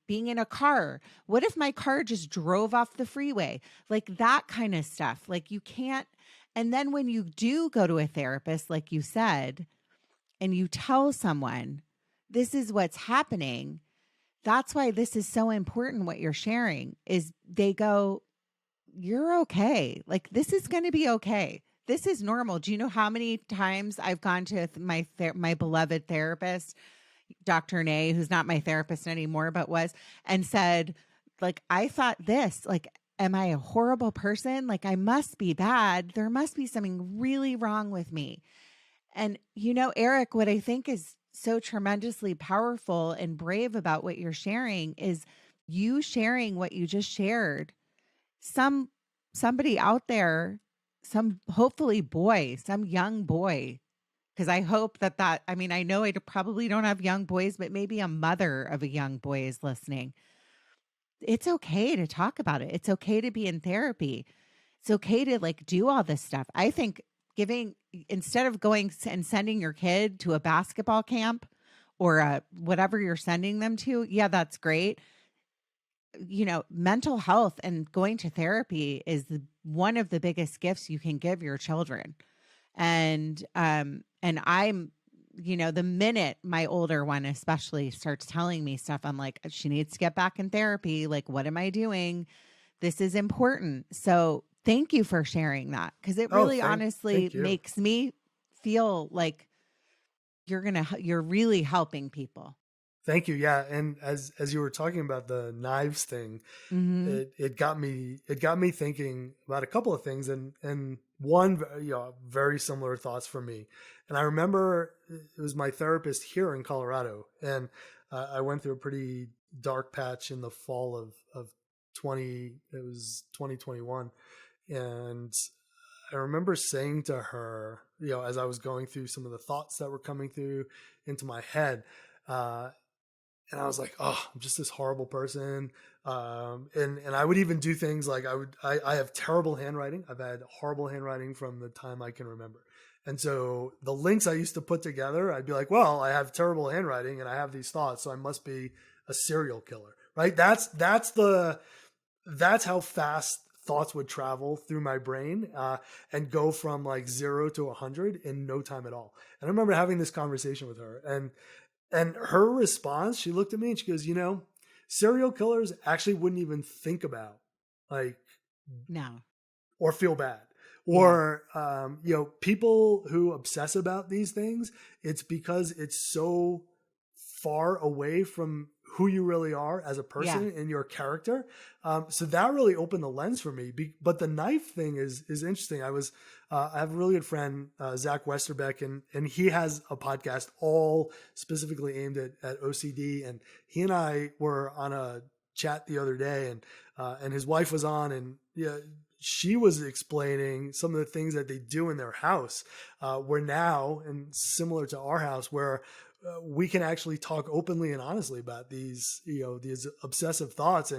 being in a car. What if my car just drove off the freeway? Like that kind of stuff. Like you can't. And then when you do go to a therapist, like you said, and you tell someone, this is what's happening. That's why this is so important. What you're sharing is they go, you're okay. Like, this is going to be okay. This is normal. Do you know how many times I've gone to my beloved therapist, Dr. Nay, who's not my therapist anymore, but was, and said, like, I thought this, like, am I a horrible person? Like, I must be bad. There must be something really wrong with me. And, Erik, what I think is so tremendously powerful and brave about what you're sharing is you sharing what you just shared. Somebody out there, some hopefully boy, some young boy, because I hope I know I probably don't have young boys, but maybe a mother of a young boy is listening. It's okay to talk about it. It's okay to be in therapy. It's okay to like do all this stuff. I think instead of going and sending your kid to a basketball camp or whatever you're sending them to, yeah, that's great. Mental health and going to therapy is one of the biggest gifts you can give your children. And I'm, the minute my older one especially starts telling me stuff, I'm like, she needs to get back in therapy. Like, what am I doing? This is important. So thank you for sharing that. Cause it really honestly makes me feel like you're really helping people. Thank you. Yeah. And as you were talking about the knives thing, it got me thinking about a couple of things, and one, very similar thoughts for me. And I remember it was my therapist here in Colorado, and I went through a pretty dark patch in the fall of 2021. And I remember saying to her, as I was going through some of the thoughts that were coming through into my head, and I was like, oh, I'm just this horrible person. And I would even do things like I have terrible handwriting. I've had horrible handwriting from the time I can remember. And so the links I used to put together, I'd be like, well, I have terrible handwriting and I have these thoughts, so I must be a serial killer, right? That's how fast thoughts would travel through my brain and go from like 0 to 100 in no time at all. And I remember having this conversation with her, and her response, she looked at me and she goes, serial killers actually wouldn't even think about like, No. or feel bad. Or, people who obsess about these things, it's because it's so far away from who you really are as a person and your character. So that really opened the lens for me. But the knife thing is interesting. I have a really good friend, Zach Westerbeck, and he has a podcast all specifically aimed at OCD. And he and I were on a chat the other day, and his wife was on, and she was explaining some of the things that they do in their house, where now, and similar to our house, where we can actually talk openly and honestly about these obsessive thoughts.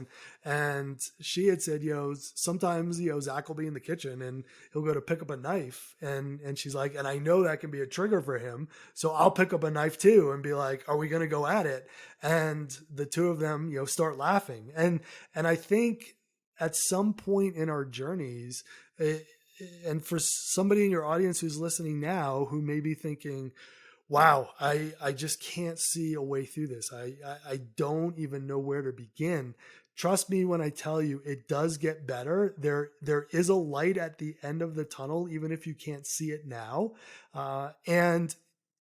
And she had said, sometimes, Zach will be in the kitchen and he'll go to pick up a knife, and she's like, and I know that can be a trigger for him. So I'll pick up a knife too and be like, are we going to go at it? And the two of them, start laughing. And I think at some point in our journeys, and for somebody in your audience who's listening now, who may be thinking, wow, I just can't see a way through this. I don't even know where to begin. Trust me when I tell you, it does get better. There is a light at the end of the tunnel, even if you can't see it now. And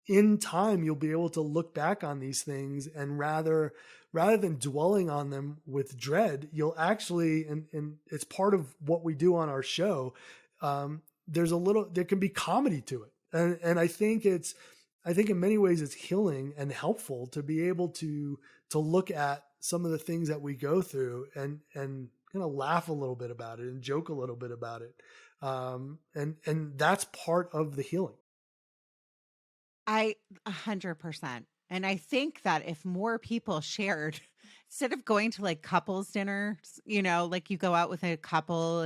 in time, you'll be able to look back on these things, and rather than dwelling on them with dread, you'll actually, and it's part of what we do on our show. There can be comedy to it. And I think in many ways it's healing and helpful to be able to look at some of the things that we go through and kind of laugh a little bit about it and joke a little bit about it. And that's part of the healing. 100%. And I think that if more people shared, instead of going to like couples dinners, like you go out with a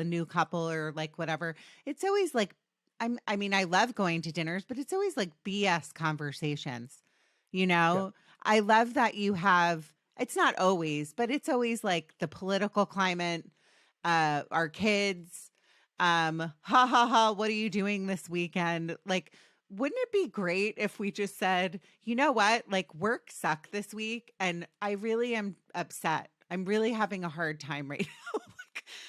new couple or like whatever, it's always like, I love going to dinners, but it's always like BS conversations, Yeah. I love that you have, it's not always, but it's always like the political climate, our kids, ha ha ha, what are you doing this weekend? Like, wouldn't it be great if we just said, you know what, like work sucked this week and I really am upset. I'm really having a hard time right now.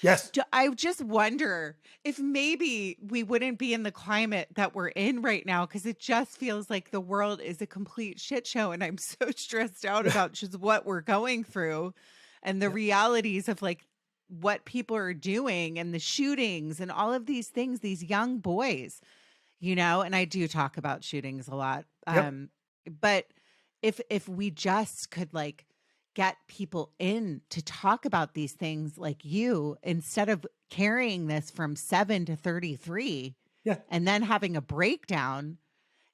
Yes. I just wonder if maybe we wouldn't be in the climate that we're in right now, because it just feels like the world is a complete shit show. And I'm so stressed out about just what we're going through and the realities of like what people are doing and the shootings and all of these things, these young boys, and I do talk about shootings a lot. But if we just could like get people in to talk about these things like you, instead of carrying this from 7 to 33 and then having a breakdown.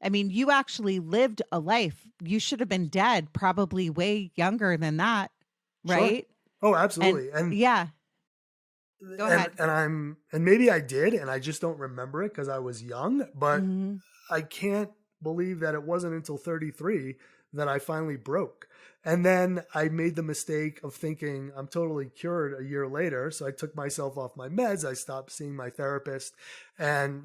I mean, you actually lived a life. You should have been dead probably way younger than that. Right? Sure. Oh, absolutely. And yeah. Go ahead. And maybe I did, and I just don't remember it because I was young, but I can't believe that it wasn't until 33 that I finally broke. And then I made the mistake of thinking I'm totally cured a year later. So I took myself off my meds. I stopped seeing my therapist. And,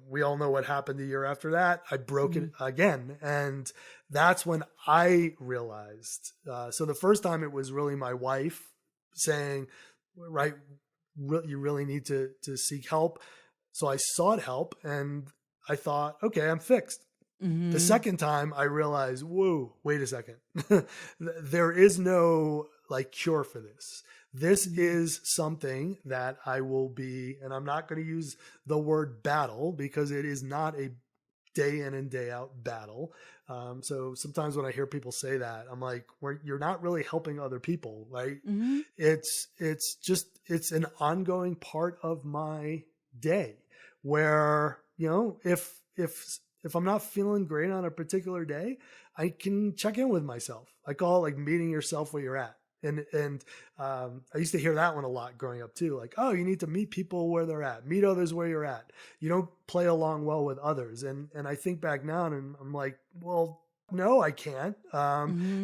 we all know what happened a year after that. I broke it again. And that's when I realized. So the first time it was really my wife saying, right, you really need to seek help. So I sought help and I thought, okay, I'm fixed. The second time I realized, whoa, wait a second. There is no like cure for this. This is something that I will be, and I'm not going to use the word battle because it is not a day in and day out battle. So sometimes when I hear people say that, I'm like, you're not really helping other people, right? It's an ongoing part of my day where, if I'm not feeling great on a particular day, I can check in with myself. I call it like meeting yourself where you're at. And I used to hear that one a lot growing up too. Like, oh, you need to meet people where they're at, meet others where you're at. You don't play along well with others. And I think back now and I'm like, well, no, I can't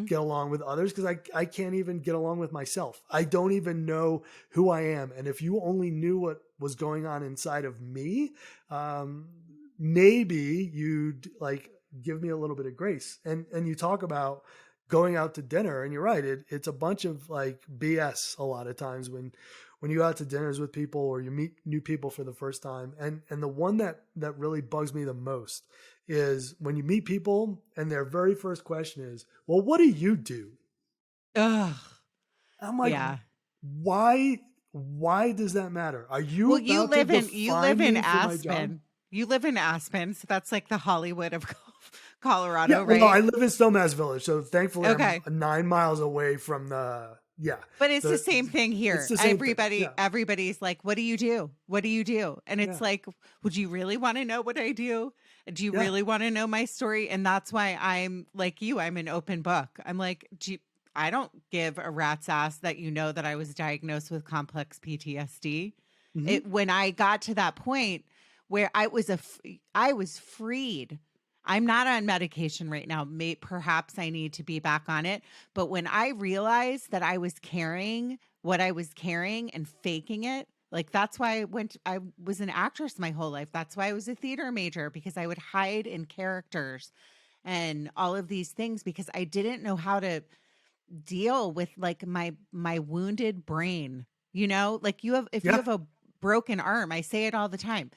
get along with others because I can't even get along with myself. I don't even know who I am. And if you only knew what was going on inside of me, maybe you'd like give me a little bit of grace. And you talk about, going out to dinner. And you're right, it's a bunch of like BS a lot of times when you go out to dinners with people or you meet new people for the first time. And the one that really bugs me the most is when you meet people and their very first question is, well, what do you do? Ugh. I'm like, Yeah. why does that matter? Are you Well, about you live to in define me for my job? Aspen. You live in Aspen, so that's like the Hollywood of Colorado, Yeah, well, right? no, I live in Snowmass Village, so thankfully Okay. I'm 9 miles away from the But it's the same thing here. It's the same thing. Yeah. Everybody's like, what do you do? What do you do? And it's Yeah. like, would you really want to know what I do? Do you Yeah. really want to know my story? And that's why I'm like you, I'm an open book. I'm like, I don't give a rat's ass that you know that I was diagnosed with complex PTSD. Mhm. When I got to that point where I was freed. I'm not on medication right now. Perhaps I need to be back on it. But when I realized that I was carrying what I was carrying and faking it, like that's why I was an actress my whole life. That's why I was a theater major, because I would hide in characters and all of these things because I didn't know how to deal with like my wounded brain. Like if you Yeah. have a broken arm, I say it all the time.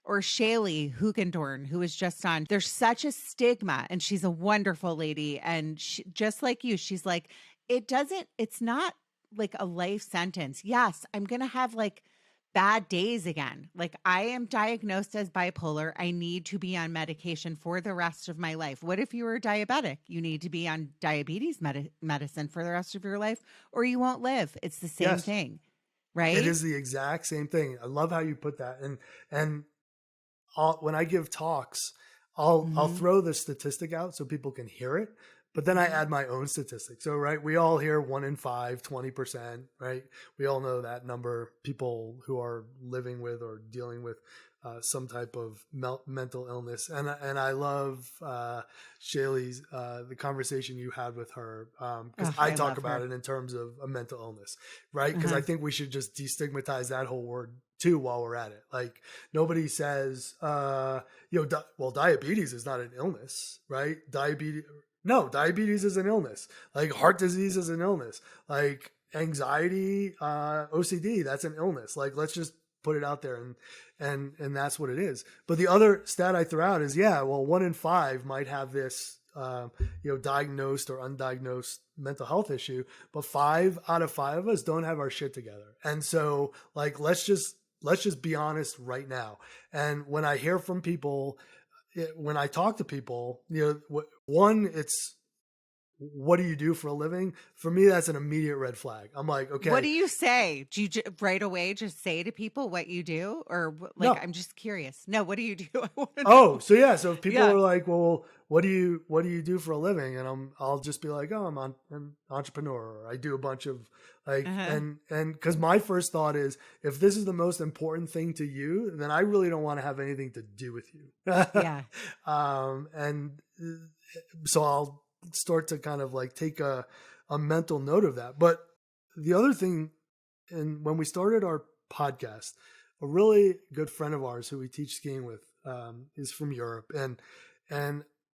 Or Shaylee Hugendorn, who was just on. There's such a stigma, and she's a wonderful lady. And just like you, she's like, it's not like a life sentence. Yes, I'm going to have like bad days again. Like I am diagnosed as bipolar. I need to be on medication for the rest of my life. What if you were diabetic? You need to be on diabetes medicine for the rest of your life, or you won't live. It's the same Yes. thing, right? It is the exact same thing. I love how you put that. And when I give talks, I'll throw the statistic out so people can hear it, but then I add my own statistic. So, right, we all hear 1 in 5, 20%, right? We all know that number, people who are living with or dealing with some type of mental illness. And I love Shaylee's, the conversation you had with her, because I talk about it in terms of a mental illness, right? Because I think we should just destigmatize that whole word too while we're at it. Like nobody says, well, diabetes is not an illness, right? Diabetes is an illness. Like heart disease is an illness. Like anxiety, OCD, that's an illness. Like let's just put it out there and that's what it is. But the other stat I throw out is 1 in 5 might have this diagnosed or undiagnosed mental health issue, but 5 out of 5 of us don't have our shit together. And so like let's just be honest right now. And when I hear from people, when I talk to people, one, it's, what do you do for a living? For me, that's an immediate red flag. I'm like, okay. What do you say? Do you right away just say to people what you do? Or like, no. I'm just curious. No, what do you do? I want to know. So if people are like, well, what do you do for a living? And I'll just be like, I'm an entrepreneur. Or I do a bunch of like, and cause my first thought is, if this is the most important thing to you, then I really don't want to have anything to do with you. Yeah. And so I'll start to kind of like take a mental note of that. But the other thing, and when we started our podcast, a really good friend of ours who we teach skiing with is from Europe. And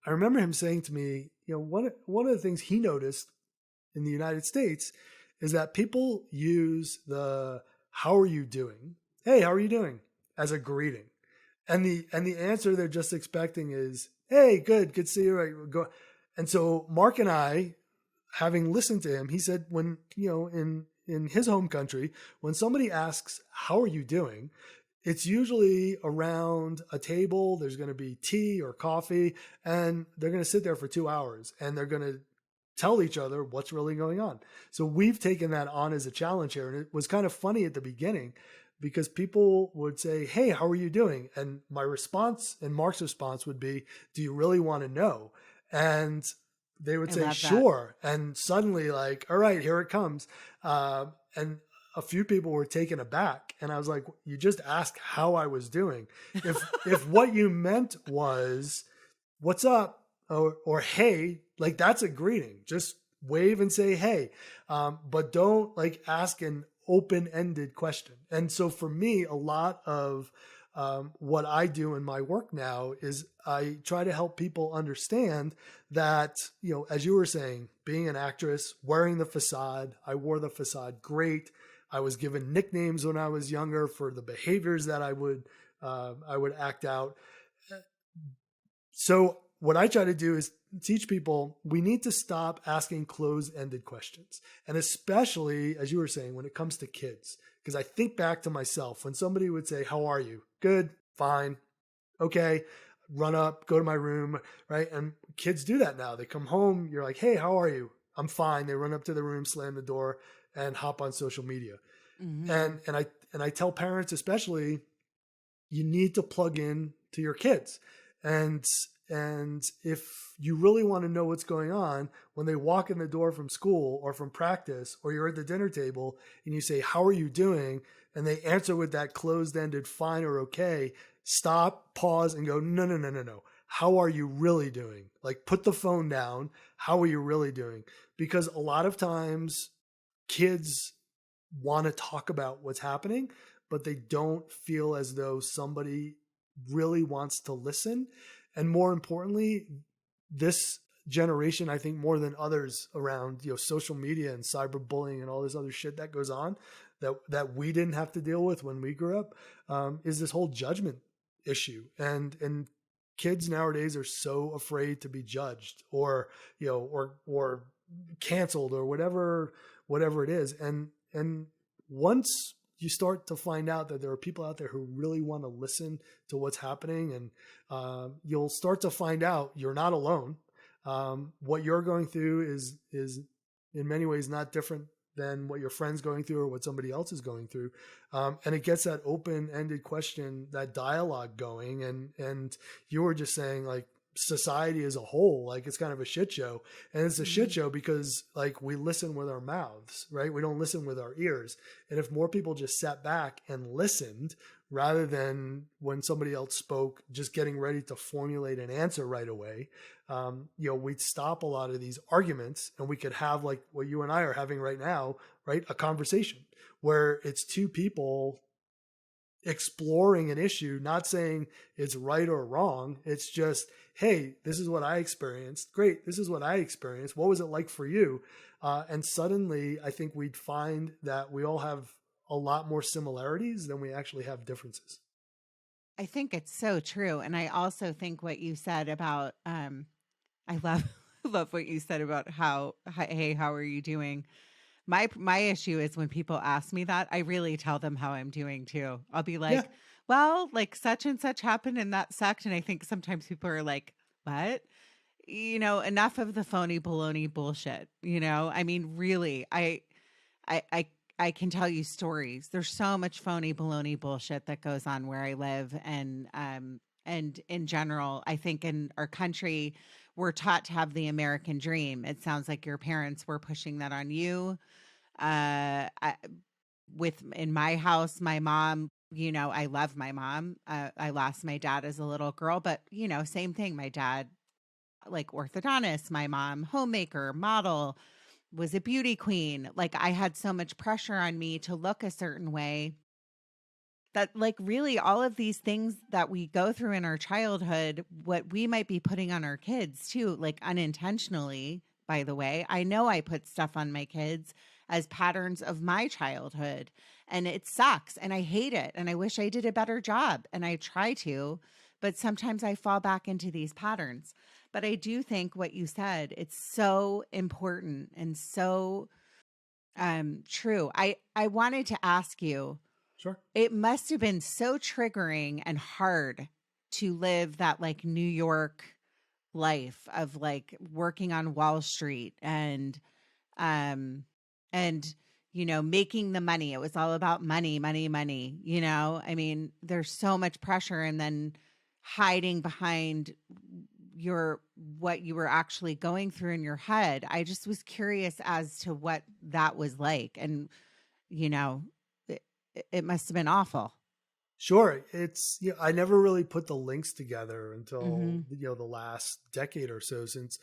I remember him saying to me, one of the things he noticed in the United States is that people use the "how are you doing?" "Hey, how are you doing?" as a greeting. And the answer they're just expecting is, "Hey, good to see you." Right, go. And so Mark and I, having listened to him, he said when, in his home country, when somebody asks, "How are you doing?" it's usually around a table. There's going to be tea or coffee, and they're going to sit there for 2 hours, and they're going to tell each other what's really going on. So we've taken that on as a challenge here. And it was kind of funny at the beginning because people would say, "Hey, how are you doing?" And my response and Mark's response would be, "Do you really want to know?" And they would say, "Sure." And suddenly like, all right, here it comes. And a few people were taken aback. And I was like, you just asked how I was doing. If what you meant was, "What's up?" or "Hey," like that's a greeting. Just wave and say, "Hey." But don't like ask an open-ended question. And so for me, a lot of what I do in my work now is I try to help people understand that, as you were saying, being an actress, wearing the facade, I wore the facade great. I was given nicknames when I was younger for the behaviors that I would act out. So what I try to do is teach people we need to stop asking closed-ended questions. And especially, as you were saying, when it comes to kids, because I think back to myself when somebody would say, how are you? Good, fine, okay, run up, go to my room, right? And kids do that now. They come home, you're like, hey, how are you? I'm fine. They run up to the room, slam the door, and hop on social media. And I tell parents especially, you need to plug in to your kids. And if you really want to know what's going on, when they walk in the door from school or from practice, or you're at the dinner table and you say, how are you doing? And they answer with that closed-ended fine or okay, stop, pause, and go, no. How are you really doing? Like, put the phone down. How are you really doing? Because a lot of times kids want to talk about what's happening, but they don't feel as though somebody really wants to listen. And more importantly, this generation, I think more than others around, social media and cyberbullying and all this other shit that goes on that we didn't have to deal with when we grew up, is this whole judgment issue. And kids nowadays are so afraid to be judged or canceled or whatever it is. And once you start to find out that there are people out there who really want to listen to what's happening, and you'll start to find out you're not alone. What you're going through is in many ways not different than what your friend's going through or what somebody else is going through. And it gets that open-ended question, that dialogue going. And you were just saying, like, society as a whole, like, it's kind of a shit show. And it's a shit show because, like, we listen with our mouths, right? We don't listen with our ears. And if more people just sat back and listened rather than when somebody else spoke, just getting ready to formulate an answer right away, we'd stop a lot of these arguments, and we could have, like what you and I are having right now, right? A conversation where it's two people exploring an issue, not saying it's right or wrong. It's just, hey, this is what I experienced. Great. This is what I experienced. What was it like for you? And suddenly I think we'd find that we all have a lot more similarities than we actually have differences. I think it's so true. And I also think what you said about, I love, love what you said about hey, how are you doing? My issue is when people ask me that, I really tell them how I'm doing too. I'll be like, well, like such and such happened and that sucked. And I think sometimes people are like, what? Enough of the phony baloney bullshit. I mean, really, I can tell you stories. There's so much phony baloney bullshit that goes on where I live. And in general, I think in our country, we're taught to have the American dream. It sounds like your parents were pushing that on you. In my house, my mom, I love my mom. I lost my dad as a little girl, but same thing. My dad, like orthodontist, my mom, homemaker, model, was a beauty queen. Like I had so much pressure on me to look a certain way that, like, really all of these things that we go through in our childhood, what we might be putting on our kids too, like unintentionally, by the way. I know I put stuff on my kids as patterns of my childhood, and it sucks and I hate it. And I wish I did a better job, and I try to, but sometimes I fall back into these patterns. But I do think what you said, it's so important and so true. I wanted to ask you, Sure. it must have been so triggering and hard to live that like New York life of like working on Wall Street and making the money. It was all about money. I mean, there's so much pressure, and then hiding behind what you were actually going through in your head. I just was curious as to what that was like. And, it must have been awful. Sure. It's, I never really put the links together until, the last decade or so, since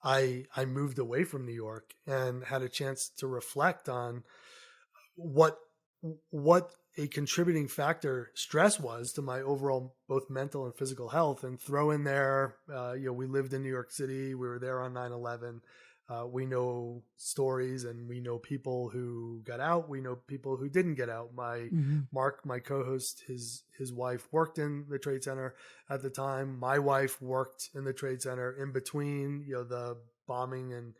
I moved away from New York and had a chance to reflect on what what a contributing factor stress was to my overall both mental and physical health. And throw in there, we lived in New York City. We were there on 9/11. We know stories and we know people who got out. We know people who didn't get out. Mark, my co-host, his wife worked in the Trade Center at the time. My wife worked in the Trade Center in between, the bombing in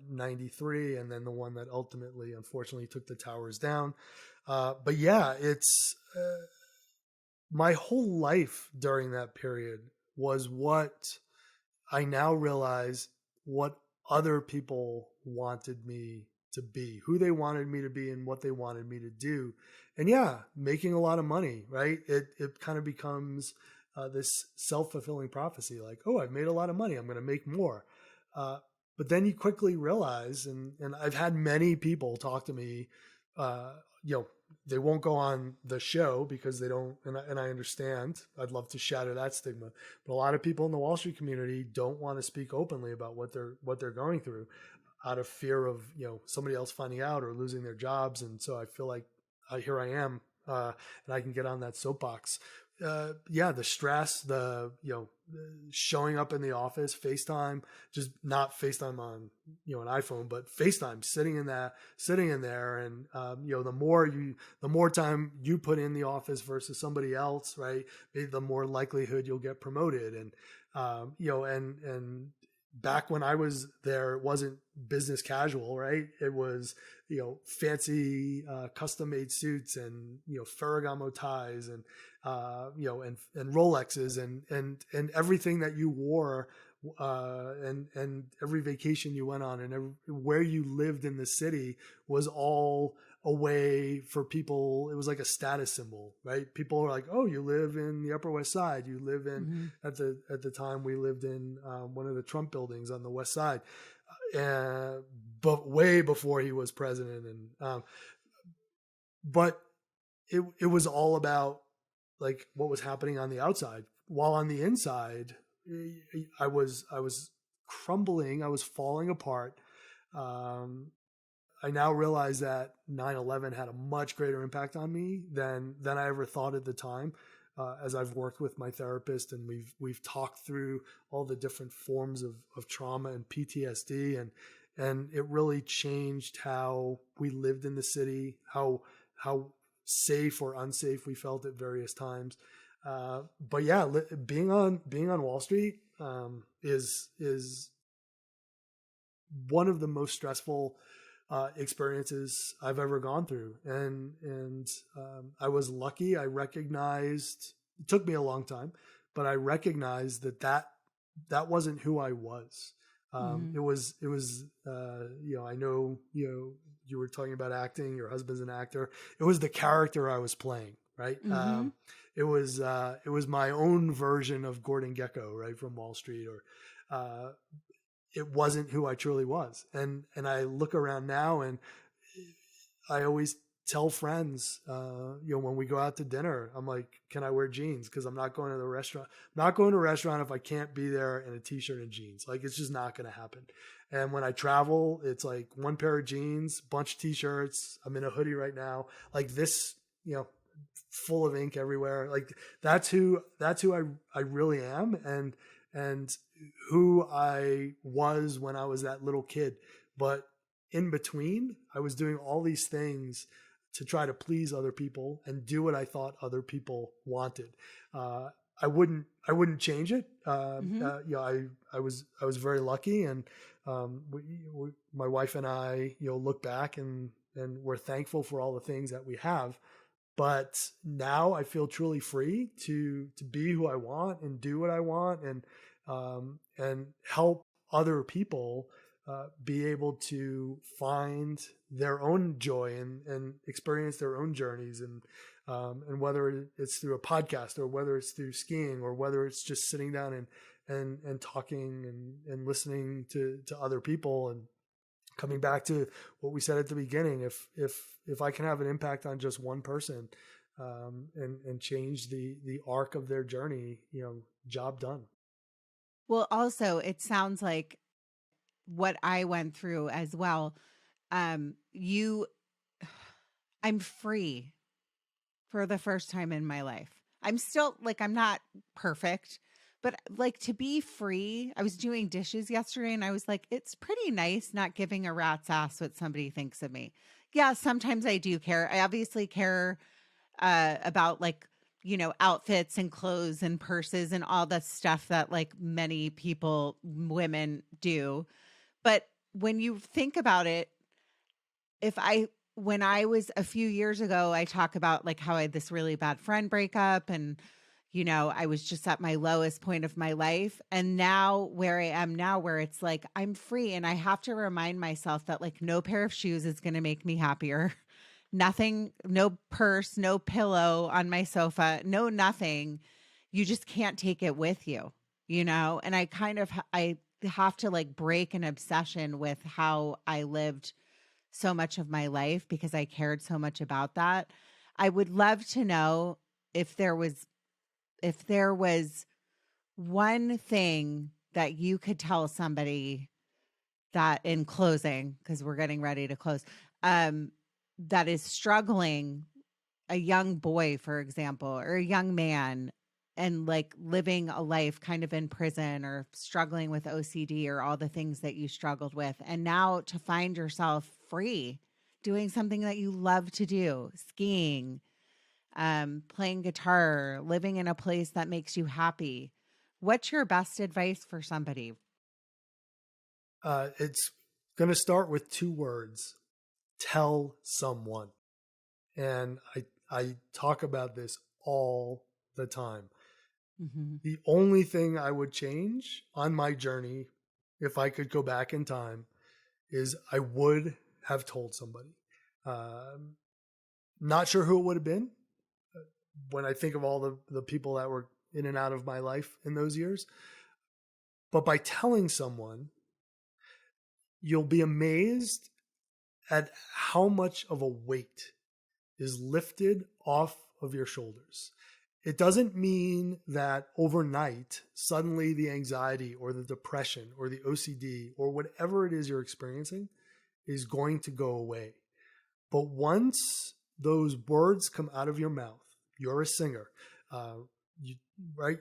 93 and then the one that ultimately, unfortunately, took the towers down. But yeah, it's my whole life during that period was what I now realize what other people wanted me to be, who they wanted me to be and what they wanted me to do. And yeah, making a lot of money, right? It kind of becomes this self-fulfilling prophecy, like, oh, I've made a lot of money, I'm going to make more. But then you quickly realize, and I've had many people talk to me, they won't go on the show because they don't, and I understand, I'd love to shatter that stigma, but a lot of people in the Wall Street community don't want to speak openly about what they're going through out of fear of, somebody else finding out or losing their jobs. And so I feel like here I am, and I can get on that soapbox. The stress, showing up in the office, FaceTime, just not FaceTime on, an iPhone, but FaceTime, sitting in there. And, the more time you put in the office versus somebody else, right, the more likelihood you'll get promoted. And, and back when I was there, it wasn't business casual, right? It was, fancy, custom made suits and, Ferragamo ties and, and Rolexes and everything that you wore, and every vacation you went on and where you lived in the city was all a way for people. It was like a status symbol, right? People were like, oh, you live in the Upper West Side. You live in, at the time we lived in one of the Trump buildings on the West Side, but way before he was president. And, but it was all about like what was happening on the outside, while on the inside, I was crumbling. I was falling apart. I now realize that 9/11 had a much greater impact on me than I ever thought at the time. As I've worked with my therapist and we've talked through all the different forms of trauma and PTSD, and it really changed how we lived in the city, how safe or unsafe we felt at various times. But yeah, being on Wall Street is one of the most stressful experiences I've ever gone through. And I was lucky. I recognized, it took me a long time, but I recognized that wasn't who I was. It was, I know, you were talking about acting, your husband's an actor. It was the character I was playing, right? It was my own version of Gordon Gekko, right, from Wall Street, or it wasn't who I truly was. And I look around now and I always tell friends, when we go out to dinner, I'm like, can I wear jeans? Cause I'm not going to the restaurant. I'm not going to a restaurant if I can't be there in a t-shirt and jeans. Like, it's just not going to happen. And when I travel, it's like one pair of jeans, bunch of t-shirts. I'm in a hoodie right now, like this, full of ink everywhere. Like that's who I really am. And who I was when I was that little kid. But in between, I was doing all these things to try to please other people and do what I thought other people wanted. I wouldn't change it. I was very lucky, and my wife and I, look back and we're thankful for all the things that we have. But now I feel truly free to be who I want and do what I want, and help other people be able to find their own joy and experience their own journeys, and whether it's through a podcast or whether it's through skiing or whether it's just sitting down and talking and listening to other people. And coming back to what we said at the beginning, if I can have an impact on just one person, and change the arc of their journey, job done. Well, also, it sounds like what I went through as well. You, I'm free for the first time in my life. I'm still like, I'm not perfect, but like to be free. I was doing dishes yesterday and I was like, it's pretty nice not giving a rat's ass what somebody thinks of me. Yeah, sometimes I do care. I obviously care about like, outfits and clothes and purses and all that stuff that like many people, women do. But when you think about it, when I was a few years ago, I talk about like how I had this really bad friend breakup and, I was just at my lowest point of my life. And now where I am now, where it's like I'm free and I have to remind myself that like no pair of shoes is going to make me happier. Nothing, no purse, no pillow on my sofa, no nothing. You just can't take it with you, And I have to like break an obsession with how I lived so much of my life because I cared so much about that. I would love to know if there was one thing that you could tell somebody that in closing, because we're getting ready to close, that is struggling, a young boy, for example, or a young man, and like living a life kind of in prison or struggling with OCD or all the things that you struggled with. And now to find yourself free, doing something that you love to do, skiing, playing guitar, living in a place that makes you happy. What's your best advice for somebody? It's going to start with two words: tell someone. And I talk about this all the time. Mm-hmm. The only thing I would change on my journey, if I could go back in time, is I would have told somebody. Not sure who it would have been. When I think of all the people that were in and out of my life in those years. But by telling someone, you'll be amazed at how much of a weight is lifted off of your shoulders. It doesn't mean that overnight, suddenly the anxiety or the depression or the OCD or whatever it is you're experiencing is going to go away. But once those words come out of your mouth, you're a singer, right?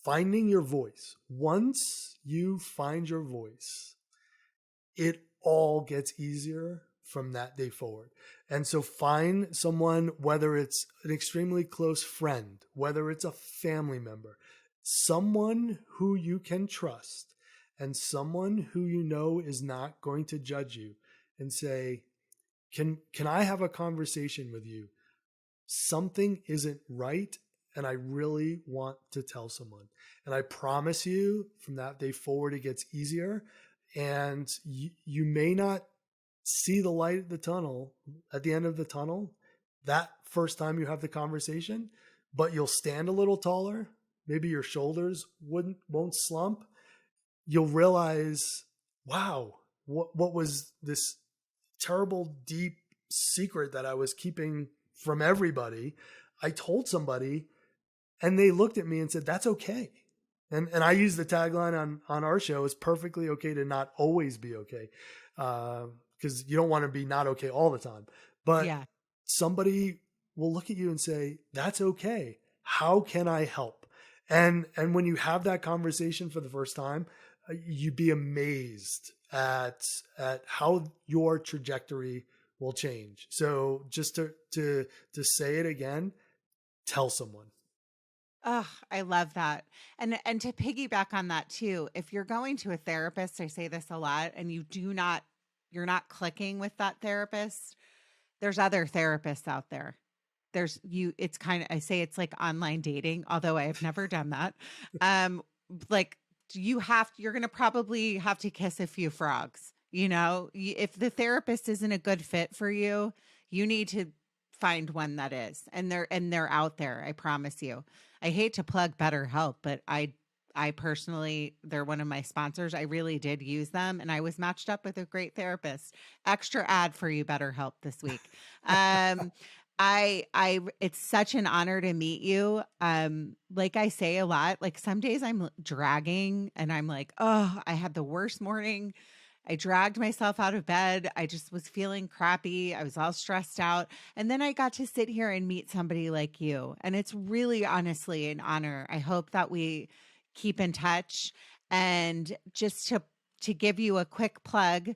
Finding your voice. Once you find your voice, it all gets easier from that day forward. And so find someone, whether it's an extremely close friend, whether it's a family member, someone who you can trust and someone who you know is not going to judge you and say, can I have a conversation with you? Something isn't right and I really want to tell someone. And I promise you from that day forward, it gets easier. And you may not see the light at the tunnel, at the end of the tunnel, that first time you have the conversation, but you'll stand a little taller. Maybe your shoulders won't slump. You'll realize, wow, what was this terrible, deep secret that I was keeping from everybody? I told somebody and they looked at me and said, that's okay. And I use the tagline on our show, it's perfectly okay to not always be okay. Because you don't want to be not okay all the time. But somebody will look at you and say, that's okay. How can I help? And when you have that conversation for the first time, you'd be amazed at how your trajectory will change. So just to say it again, tell someone. Oh, I love that. And to piggyback on that too, if you're going to a therapist, I say this a lot, and you're not clicking with that therapist, there's other therapists out there. It's kind of, I say it's like online dating, although I have never done that. Like you're going to probably have to kiss a few frogs, if the therapist isn't a good fit for you, you need to find one that is, and they're out there. I promise you. I hate to plug BetterHelp, but I personally, they're one of my sponsors. I really did use them and I was matched up with a great therapist. Extra ad for you, BetterHelp, this week. It's such an honor to meet you. Like I say a lot, like some days I'm dragging and I'm like, oh, I had the worst morning. I dragged myself out of bed. I just was feeling crappy. I was all stressed out. And then I got to sit here and meet somebody like you. And it's really honestly an honor. I hope that we keep in touch. And just to give you a quick plug,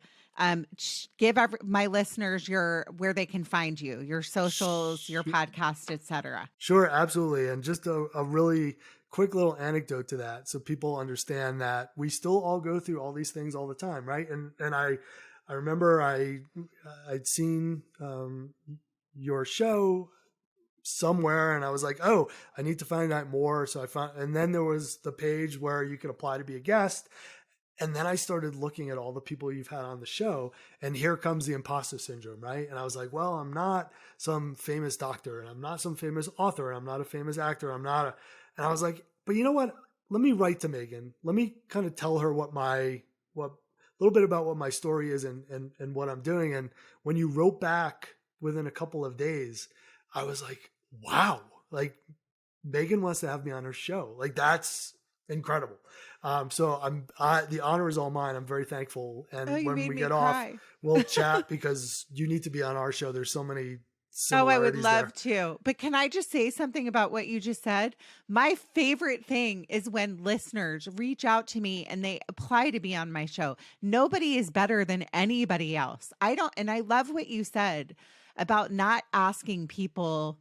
give my listeners where they can find you, your socials, your podcast, etc. Sure, absolutely. And just a really quick little anecdote to that, so people understand that we still all go through all these things all the time, right? And I remember I'd seen your show somewhere, and I was like, oh, I need to find out more. So I found, and then there was the page where you could apply to be a guest. And then I started looking at all the people you've had on the show, and here comes the imposter syndrome, right? And I was like, well, I'm not some famous doctor, and I'm not some famous author, and I'm not a famous actor. And I was like, but you know what? Let me write to Meghan. Let me kind of tell her what a little bit about what my story is and what I'm doing. And when you wrote back within a couple of days, I was like, wow, like Meghan wants to have me on her show. Like, that's incredible. So the honor is all mine. I'm very thankful. And when we get off, we'll chat because you need to be on our show. There's so many similarities. Oh, I would love to. But can I just say something about what you just said? My favorite thing is when listeners reach out to me and they apply to be on my show. Nobody is better than anybody else. And I love what you said about not asking people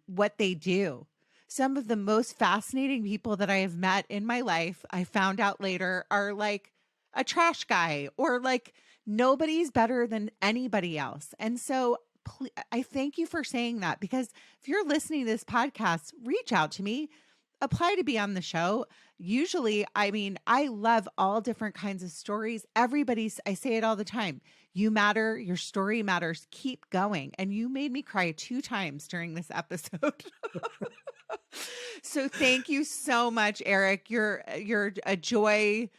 what they do. Some of the most fascinating people that I have met in my life, I found out later, are like a trash guy, or like nobody's better than anybody else. And so I thank you for saying that, because if you're listening to this podcast, reach out to me, apply to be on the show. Usually, I mean, I love all different kinds of stories. I say it all the time. You matter. Your story matters. Keep going. And you made me cry 2 times during this episode. So thank you so much, Erik. You're a joy.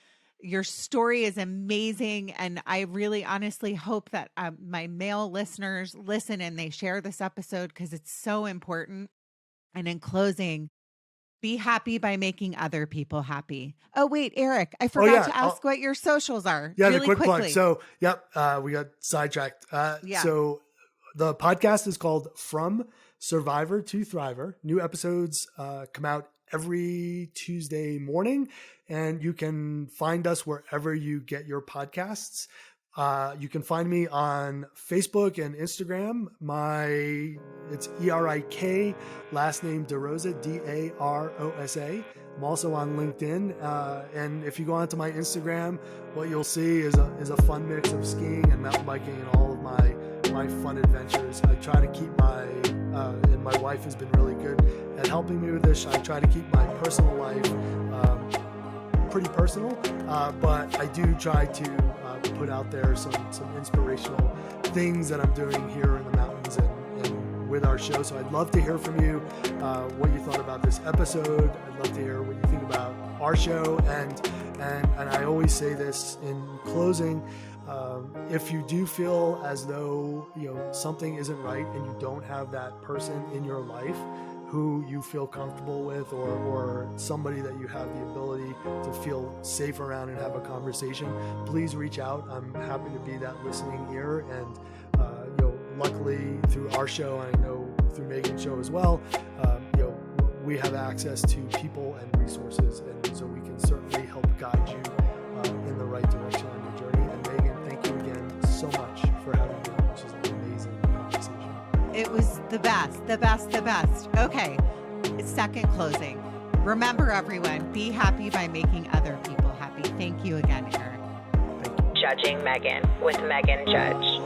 Your story is amazing. And I really honestly hope that my male listeners listen and they share this episode, because it's so important. And in closing, be happy by making other people happy. Oh, wait, Erik, I forgot to ask what your socials are. Yeah, really the quick quickly. plug. So, we got sidetracked. So the podcast is called From Survivor to Thriver. New episodes come out every Tuesday morning, and you can find us wherever you get your podcasts. You can find me on Facebook and Instagram. It's Erik, last name DaRosa, DaRosa. I'm also on LinkedIn. And if you go onto my Instagram, what you'll see is a fun mix of skiing and mountain biking and all of my fun adventures. I try to keep and my wife has been really good at helping me with this. I try to keep my personal life pretty personal, but I do try to put out there some inspirational things that I'm doing here in the mountains and with our show. So I'd love to hear from you what you thought about this episode. I'd love to hear what you think about our show. And I always say this in closing. If you do feel as though something isn't right and you don't have that person in your life who you feel comfortable with, or somebody that you have the ability to feel safe around and have a conversation, please reach out. I'm happy to be that listening ear. And luckily through our show, and I know through Meghan's show as well, we have access to people and resources, and so we can certainly help guide you in the right direction on your journey. And Meghan, thank you again so much for having me on. This was an amazing conversation. It was the best. Okay, second closing. Remember, everyone, be happy by making other people happy. Thank you again, Erik. Judging Meghan with Meghan Judge.